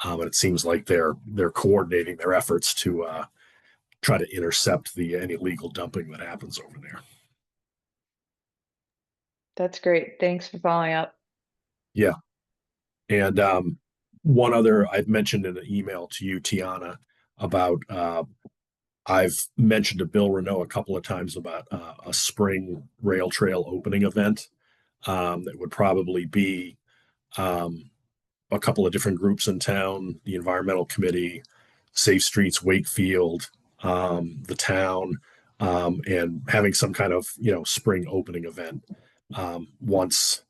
and it seems like they're coordinating their efforts to try to intercept any illegal dumping that happens over there. That's great. Thanks for following up. Yeah. And one other I've mentioned in an email to you, Tiana, about I've mentioned to Bill Renault a couple of times about a spring rail trail opening event that would probably be a couple of different groups in town, the environmental committee, Safe Streets, Wakefield, the town, and having some kind of, spring opening event once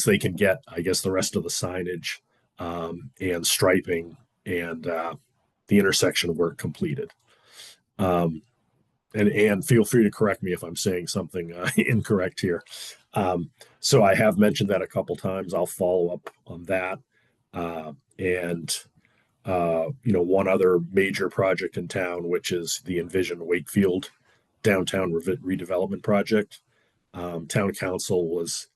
they can get, I guess, the rest of the signage and striping and the intersection work completed. And feel free to correct me if I'm saying something incorrect here. So I have mentioned that a couple times. I'll follow up on that. And one other major project in town, which is the Envision Wakefield downtown redevelopment project. Town council was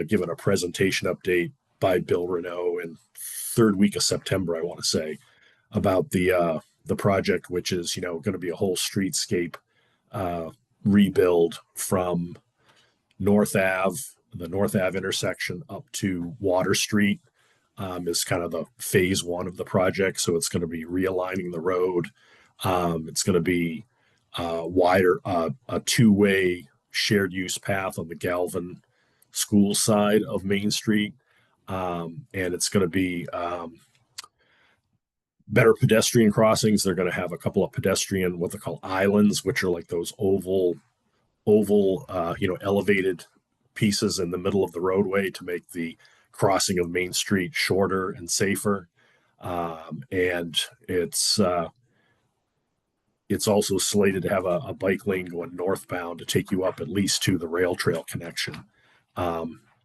given a presentation update by Bill Renault in third week of September, I want to say, about the project, which is going to be a whole streetscape rebuild from the North Ave intersection up to Water Street. Is kind of the phase one of the project. So it's going to be realigning the road. It's going to be wider, a two-way shared use path on the Galvin school side of Main Street. And it's going to be better pedestrian crossings. They're going to have a couple of pedestrian, what they call islands, which are like those oval, elevated pieces in the middle of the roadway to make the crossing of Main Street shorter and safer. And it's also slated to have a bike lane going northbound to take you up at least to the rail trail connection,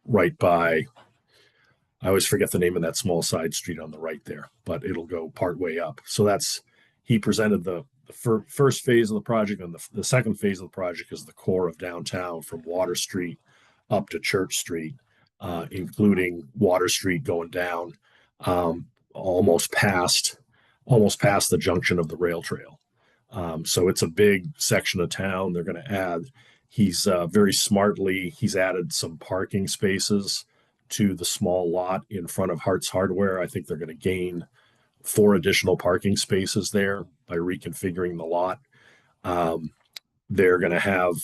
right by, I always forget the name of that small side street on the right there, but it'll go part way up. So he presented the first phase of the project, and the second phase of the project is the core of downtown from Water Street up to Church Street, including Water Street going down almost past the junction of the rail trail. So it's a big section of town. They're going to add. He's very smartly. He's added some parking spaces to the small lot in front of Hart's Hardware. I think they're going to gain 4 additional parking spaces there by reconfiguring the lot. They're going to have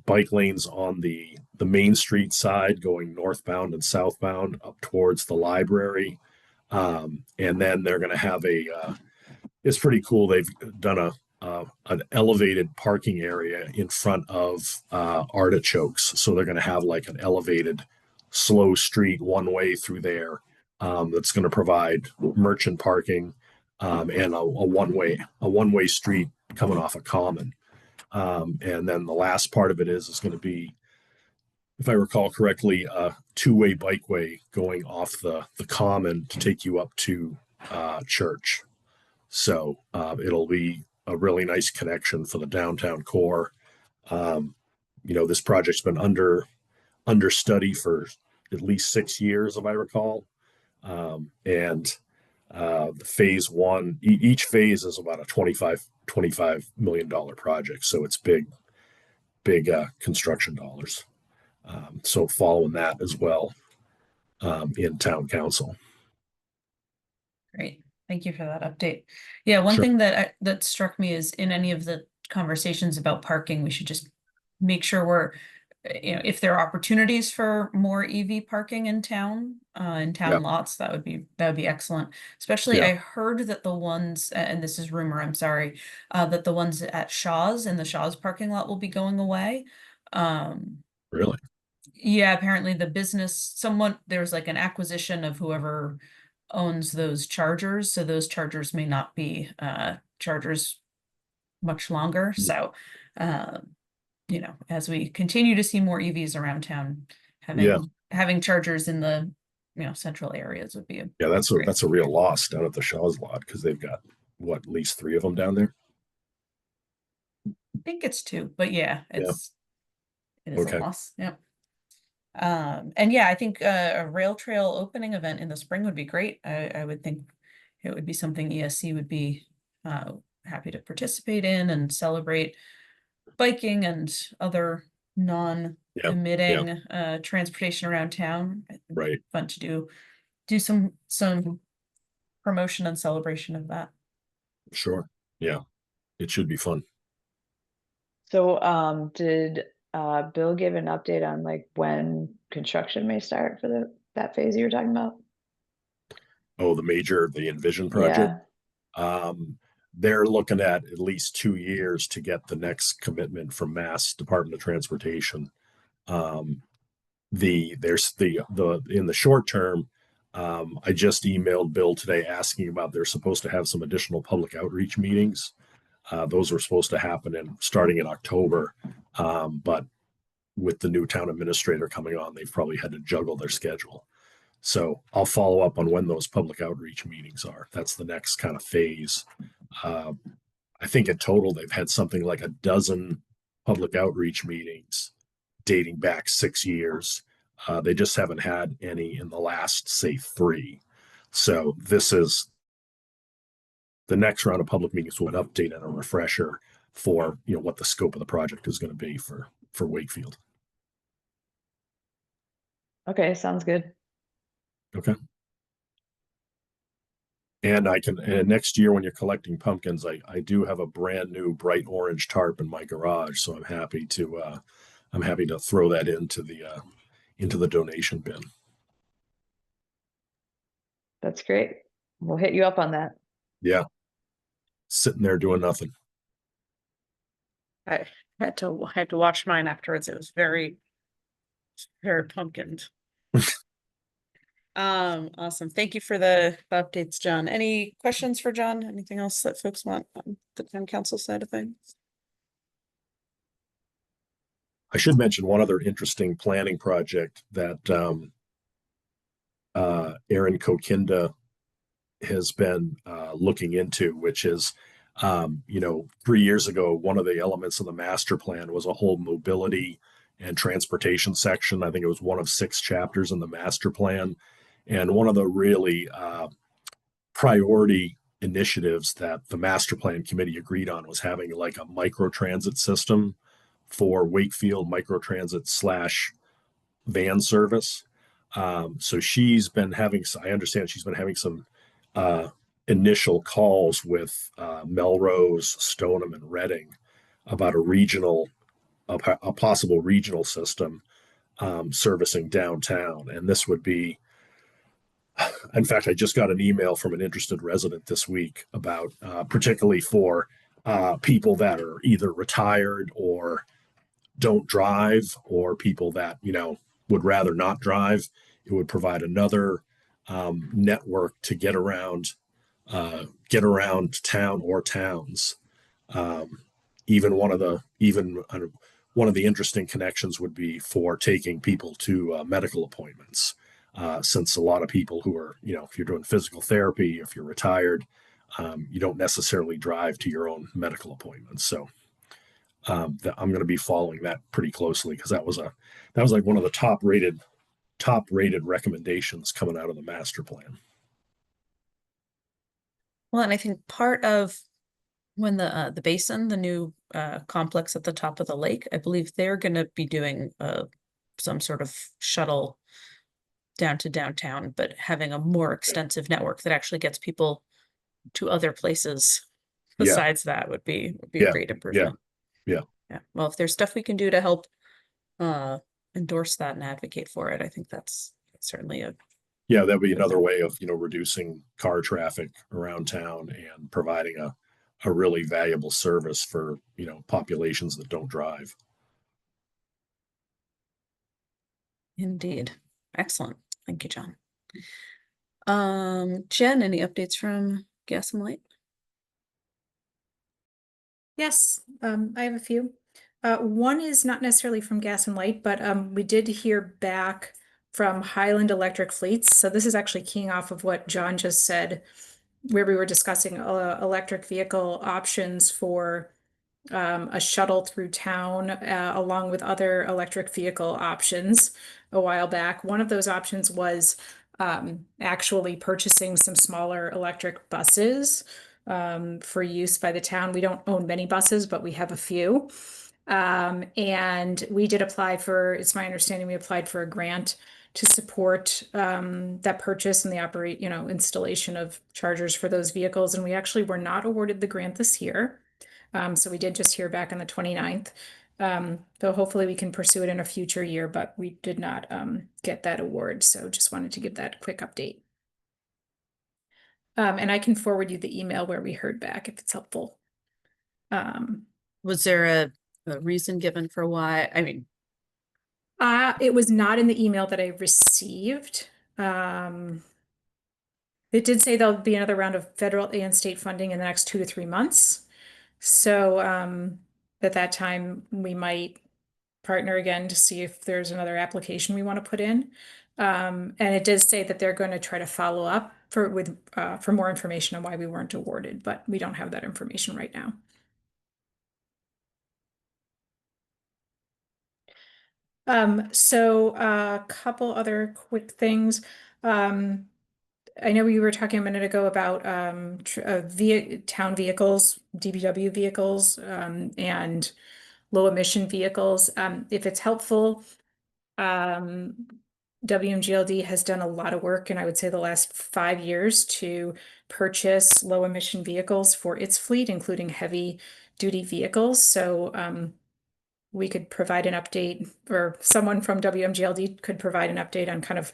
bike lanes on the Main Street side going northbound and southbound up towards the library. And then they're going to have it's pretty cool. They've done an elevated parking area in front of Artichokes. So they're going to have like an elevated slow street one way through there that's going to provide merchant parking and a one-way street coming off a common. And then the last part of it is going to be, if I recall correctly, a two-way bikeway going off the common to take you up to Church. So it'll be a really nice connection for the downtown core. This project's been under study for at least 6 years, if I recall. And the phase one, each phase is about a $25 million project. So it's big construction dollars. So following that as well in town council. Great. Thank you for that update. Yeah, one Sure. thing that struck me is in any of the conversations about parking, we should just make sure we're, if there are opportunities for more EV parking in town Yeah. lots, that would be excellent. Especially, Yeah. I heard that the ones, and this is rumor, I'm sorry, that the ones at Shaw's and the Shaw's parking lot will be going away. Really? Yeah, apparently the business, there's like an acquisition of whoever owns those chargers, so those chargers may not be chargers much longer. So as we continue to see more EVs around town, having chargers in the central areas would be great. That's a real loss down at the Shaw's lot, because they've got at least 3 of them down there. I think it's 2, but it is Okay. a loss. Yep. And yeah, I think a rail trail opening event in the spring would be great. I would think it would be something ESC would be happy to participate in and celebrate biking and other non-emitting transportation around town. I think it'd be Right. Fun to do some promotion and celebration of that. Sure. Yeah. It should be fun. So, did Bill give an update on like when construction may start for that phase you were talking about? Oh, the Envision project. Yeah. They're looking at least 2 years to get the next commitment from Mass Department of Transportation. There's the in the short term, I just emailed Bill today asking about they're supposed to have some additional public outreach meetings. Those were supposed to happen starting in October, but with the new town administrator coming on, they've probably had to juggle their schedule. So I'll follow up on when those public outreach meetings are. That's the next kind of phase. I think in total they've had something like a dozen public outreach meetings dating back 6 years. They just haven't had any in the last, say, 3. So this is the next round of public meetings will an update and a refresher for what the scope of the project is going to be for Wakefield. Okay, sounds good. Okay. And next year when you're collecting pumpkins, I do have a brand new bright orange tarp in my garage, so I'm happy to throw that into the donation bin. That's great. We'll hit you up on that. Yeah. Sitting there doing nothing. I had to watch mine afterwards. It was very pumpkined. Awesome. Thank you for the updates, John. Any questions for John? Anything else that folks want on the town council side of things? I should mention one other interesting planning project that Aaron Kokinda has been looking into, which is 3 years ago, one of the elements of the master plan was a whole mobility and transportation section. I think it was one of 6 chapters in the master plan. And one of the really priority initiatives that the master plan committee agreed on was having like a microtransit system for Wakefield, microtransit / van service. So I understand she's been having some initial calls with Melrose, Stoneham, and Reading about a possible regional system servicing downtown. And this would be, in fact, I just got an email from an interested resident this week about particularly for people that are either retired or don't drive, or people that would rather not drive. It would provide another network to get around town or towns. Even one of the interesting connections would be for taking people to medical appointments. Since a lot of people who are, if you're doing physical therapy, if you're retired, you don't necessarily drive to your own medical appointments. So I'm going to be following that pretty closely, because that was like one of the top rated recommendations coming out of the master plan. Well, and I think part of when the basin, the new complex at the top of the lake, I believe they're going to be doing some sort of shuttle down to downtown, but having a more extensive network that actually gets people to other places besides that would be a great improvement. Yeah. Well, if there's stuff we can do to help endorse that and advocate for it, I think that's certainly that'd be another way of reducing car traffic around town and providing a really valuable service for populations that don't drive. Indeed. Excellent. Thank you, John. Jen, any updates from Gas and Light? Yes, I have a few. One is not necessarily from Gas and Light, but we did hear back from Highland Electric Fleets. So this is actually keying off of what John just said, where we were discussing electric vehicle options for a shuttle through town, along with other electric vehicle options a while back. One of those options was actually purchasing some smaller electric buses for use by the town. We don't own many buses, but we have a few. And we did apply for, it's my understanding, we applied for a grant to support that purchase and the installation of chargers for those vehicles. And we actually were not awarded the grant this year. So we did just hear back on the 29th. So hopefully we can pursue it in a future year, but we did not get that award. So just wanted to give that quick update. And I can forward you the email where we heard back if it's helpful. Was there a reason given for why? I mean, It was not in the email that I received. It did say there'll be another round of federal and state funding in the next 2 to 3 months. So at that time, we might partner again to see if there's another application we want to put in. And it does say that they're going to try to follow up for more information on why we weren't awarded, but we don't have that information right now. So a couple other quick things. I know we were talking a minute ago about town vehicles, DPW vehicles, and low emission vehicles. If it's helpful, WMGLD has done a lot of work, and I would say the last 5 years, to purchase low emission vehicles for its fleet, including heavy duty vehicles. So we could provide an update, or someone from WMGLD could provide an update on kind of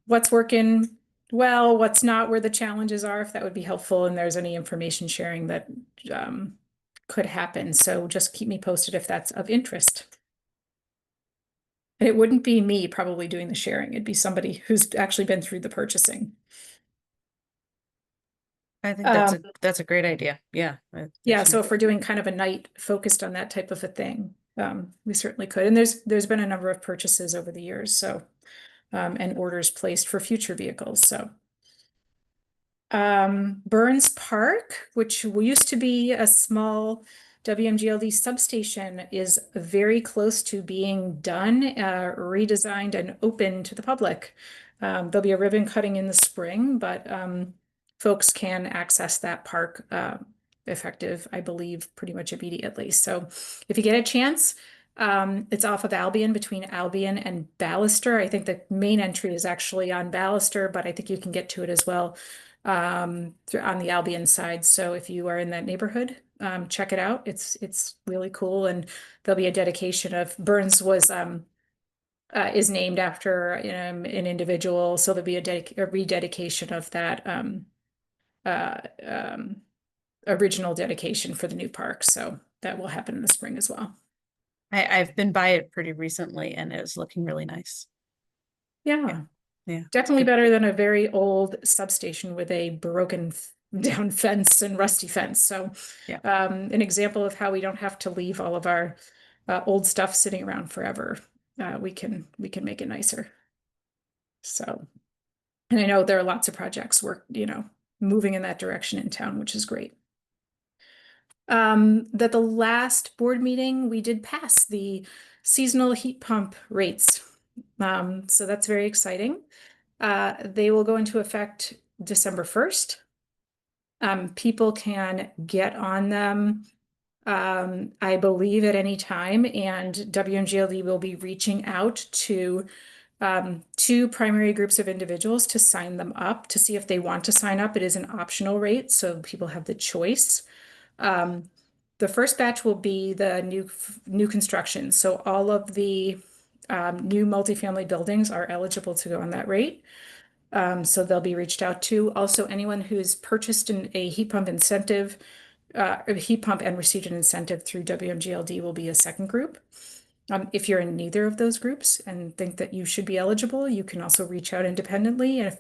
what's working well, what's not, where the challenges are, if that would be helpful, and there's any information sharing that could happen. So just keep me posted if that's of interest. And it wouldn't be me probably doing the sharing. It'd be somebody who's actually been through the purchasing. I think that's a great idea. Yeah. Yeah. So if we're doing kind of a night focused on that type of a thing, we certainly could. And there's been a number of purchases over the years. So, and orders placed for future vehicles. So, Burns Park, which used to be a small WMGLD substation, is very close to being done, redesigned and open to the public. There'll be a ribbon cutting in the spring, but folks can access that park effective, I believe, pretty much immediately. So if you get a chance, it's off of Albion, between Albion and Ballister. I think the main entry is actually on Ballister, but I think you can get to it as well on the Albion side. So if you are in that neighborhood, check it out. It's really cool, and there'll be a dedication of Burns is named after an individual, so there'll be a rededication of that original dedication for the new park. So that will happen in the spring as well. I've been by it pretty recently, and it was looking really nice. Yeah. Yeah. Definitely better than a very old substation with a broken down fence and rusty fence. So yeah, an example of how we don't have to leave all of our old stuff sitting around forever. We can make it nicer. So, and I know there are lots of projects moving in that direction in town, which is great. That the last board meeting, we did pass the seasonal heat pump rates. So that's very exciting. They will go into effect December 1st. People can get on them, I believe, at any time, and WMGLD will be reaching out to 2 primary groups of individuals to sign them up, to see if they want to sign up. It is an optional rate, so people have the choice. The first batch will be the new construction. So all of the new multifamily buildings are eligible to go on that rate. So they'll be reached out to. Also, anyone who's purchased a heat pump incentive, a heat pump and received an incentive through WMGLD will be a second group. If you're in neither of those groups and think that you should be eligible, you can also reach out independently. And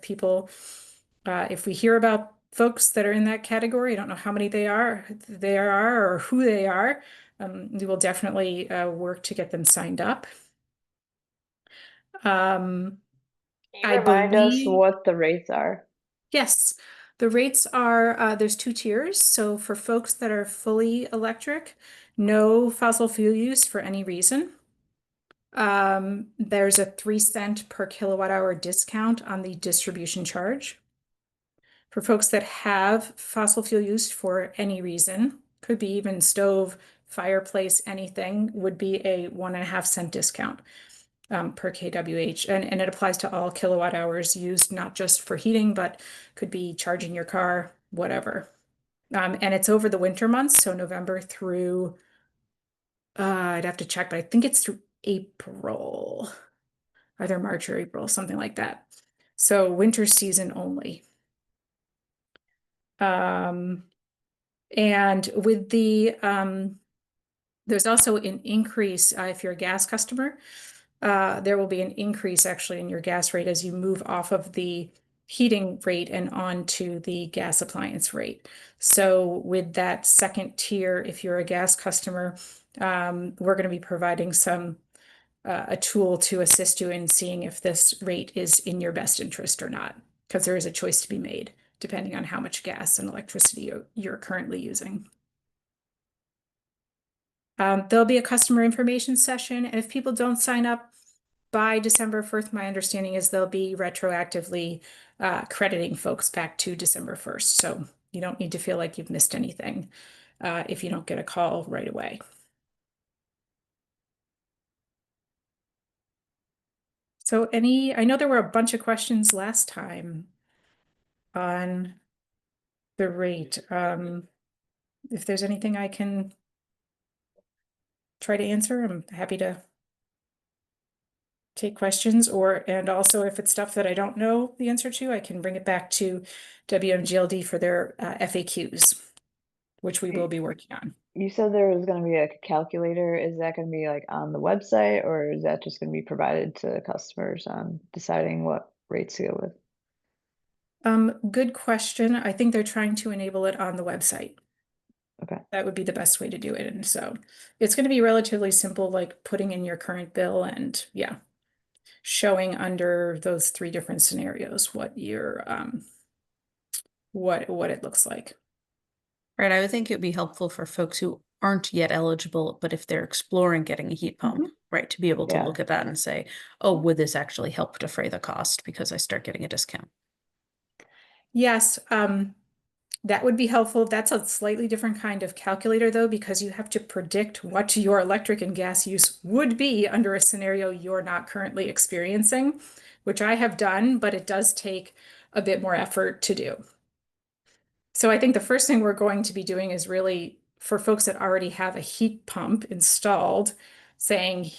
if we hear about folks that are in that category, I don't know how many there are or who they are, we will definitely work to get them signed up. Can you I remind us believe- what the rates are? Yes, the rates are, there's 2 tiers. So for folks that are fully electric, no fossil fuel use for any reason. There's a 3 cent per kilowatt hour discount on the distribution charge. For folks that have fossil fuel use for any reason, could be even stove, fireplace, anything, would be a 1.5 cent discount per kWh. And it applies to all kilowatt hours used, not just for heating, but could be charging your car, whatever. And it's over the winter months, so November through, I'd have to check, but I think it's through April, either March or April, something like that. So winter season only. And with the, there's also an increase, if you're a gas customer, there will be an increase actually in your gas rate as you move off of the heating rate and onto the gas appliance rate. So with that second tier, if you're a gas customer, we're going to be providing a tool to assist you in seeing if this rate is in your best interest or not, because there is a choice to be made depending on how much gas and electricity you're currently using. There'll be a customer information session, and if people don't sign up by December 1st, my understanding is they'll be retroactively crediting folks back to December 1st. So you don't need to feel like you've missed anything if you don't get a call right away. So I know there were a bunch of questions last time on the rate. If there's anything I can try to answer, I'm happy to take questions, and also if it's stuff that I don't know the answer to, I can bring it back to WMGLD for their FAQs, which we will be working on. You said there was going to be a calculator. Is that going to be like on the website, or is that just going to be provided to customers on deciding what rates to go with? Good question. I think they're trying to enable it on the website. Okay. That would be the best way to do it. And so it's going to be relatively simple, like putting in your current bill and showing under those 3 different scenarios what your what it looks like. Right, I would think it would be helpful for folks who aren't yet eligible, but if they're exploring getting a heat pump, right, to be able to Yeah. look at that and say, oh, would this actually help defray the cost because I start getting a discount? Yes, that would be helpful. That's a slightly different kind of calculator though, because you have to predict what your electric and gas use would be under a scenario you're not currently experiencing, which I have done, but it does take a bit more effort to do. So I think the first thing we're going to be doing is really for folks that already have a heat pump installed, saying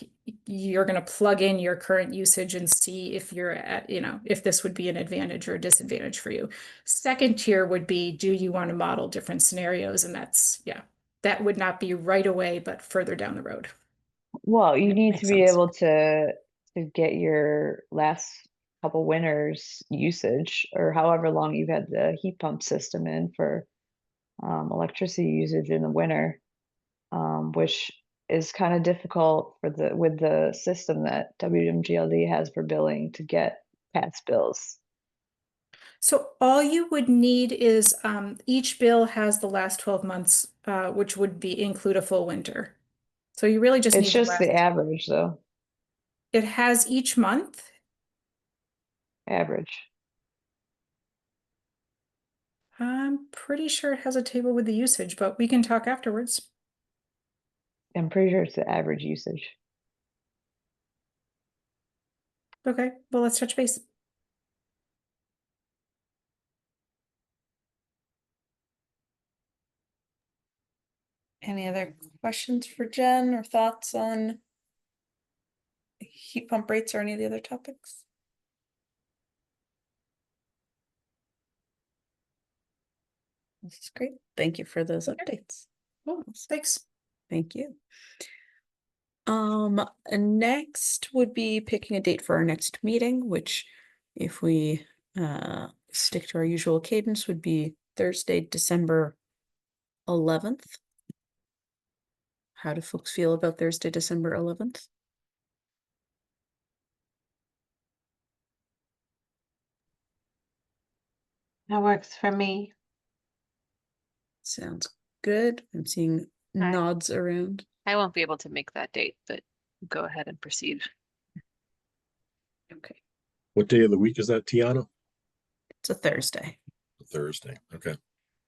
you're going to plug in your current usage and see if you're at, if this would be an advantage or a disadvantage for you. Second tier would be, do you want to model different scenarios? And that would not be right away, but further down the road. Well, you need Makes to be sense. able to get your last couple winters usage, or however long you've had the heat pump system in for electricity usage in the winter, which is kind of difficult with the system that WMGLD has for billing to get past bills. So all you would need is each bill has the last 12 months, which would include a full winter. So you really just It's need just the average though. It has each month. Average. I'm pretty sure it has a table with the usage, but we can talk afterwards. I'm pretty sure it's the average usage. Okay, well, let's touch base. Any other questions for Jen or thoughts on heat pump rates or any of the other topics? This is great. Thank you for those updates. Oh, thanks. Thank you. Next would be picking a date for our next meeting, which if we stick to our usual cadence would be Thursday, December 11th. How do folks feel about Thursday, December 11th? That works for me. Sounds good. I'm seeing nods around. I won't be able to make that date, but go ahead and proceed. Okay. What day of the week is that, Tiana? It's a Thursday. Thursday. Okay.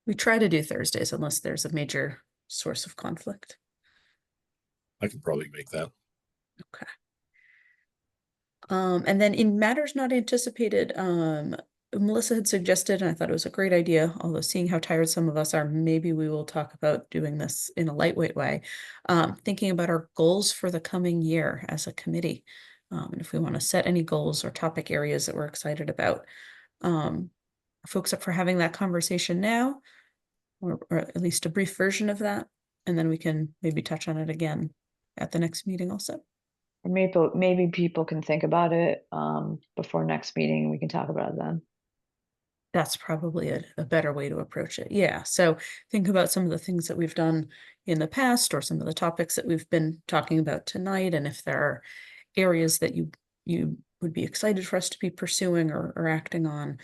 We try to do Thursdays unless there's a major source of conflict. I can probably make that. Okay. And then in matters not anticipated, Melissa had suggested, and I thought it was a great idea, although seeing how tired some of us are, maybe we will talk about doing this in a lightweight way. Thinking about our goals for the coming year as a committee. And if we want to set any goals or topic areas that we're excited about. Folks up for having that conversation now, or at least a brief version of that, and then we can maybe touch on it again at the next meeting also. Or maybe people can think about it before next meeting. We can talk about it then. That's probably a better way to approach it. Yeah. So think about some of the things that we've done in the past or some of the topics that we've been talking about tonight. And if there are areas that you would be excited for us to be pursuing or acting on.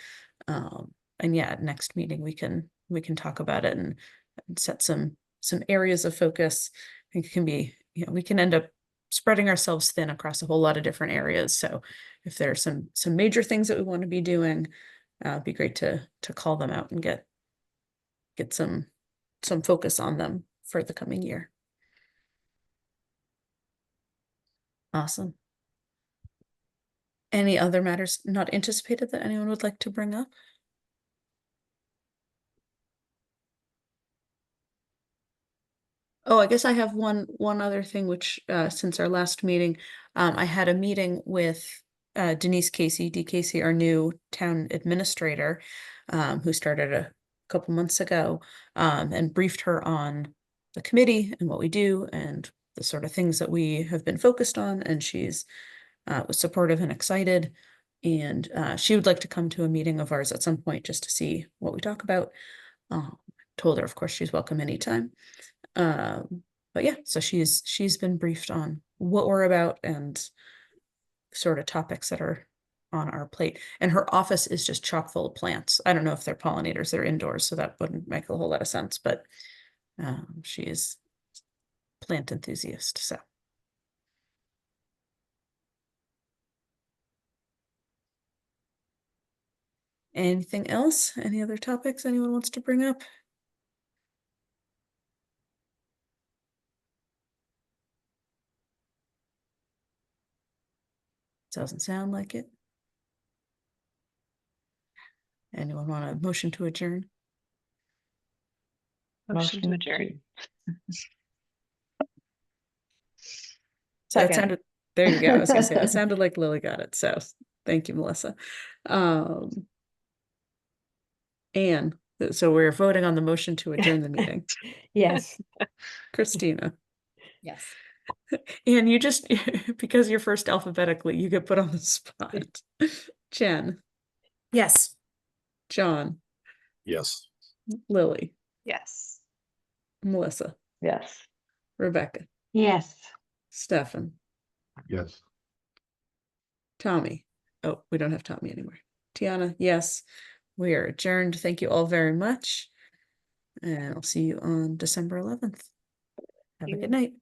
And yeah, at next meeting, we can talk about it and set some areas of focus. I think it can be, we can end up spreading ourselves thin across a whole lot of different areas. So if there are some major things that we want to be doing, it'd be great to call them out and get some focus on them for the coming year. Awesome. Any other matters not anticipated that anyone would like to bring up? Oh, I guess I have one other thing, which since our last meeting, I had a meeting with Denise Casey, D. Casey, our new town administrator, who started a couple months ago, and briefed her on the committee and what we do and the sort of things that we have been focused on. And she's was supportive and excited. And she would like to come to a meeting of ours at some point just to see what we talk about. Told her, of course, she's welcome anytime. But yeah, so she's been briefed on what we're about and sort of topics that are on our plate. And her office is just chock full of plants. I don't know if they're pollinators, they're indoors, so that wouldn't make a whole lot of sense, but she is plant enthusiast, so. Anything else? Any other topics anyone wants to bring up? Doesn't sound like it. Anyone want a motion to adjourn? Motion to adjourn. That Second. sounded, there you go. I was gonna say, that sounded like Lily got it. So thank you, Melissa. Anne, so we're voting on the motion to adjourn the meeting. Yes. Christina. Yes. Anne, you just, because you're first alphabetically, you get put on the spot. Jen, Yes. John, Yes. Lily, Yes. Melissa, Yes. Rebecca, Yes. Stefan, Yes. Tommy. Oh, we don't have Tommy anymore. Tiana, yes. We are adjourned. Thank you all very much. And I'll see you on December 11th. Have a good night.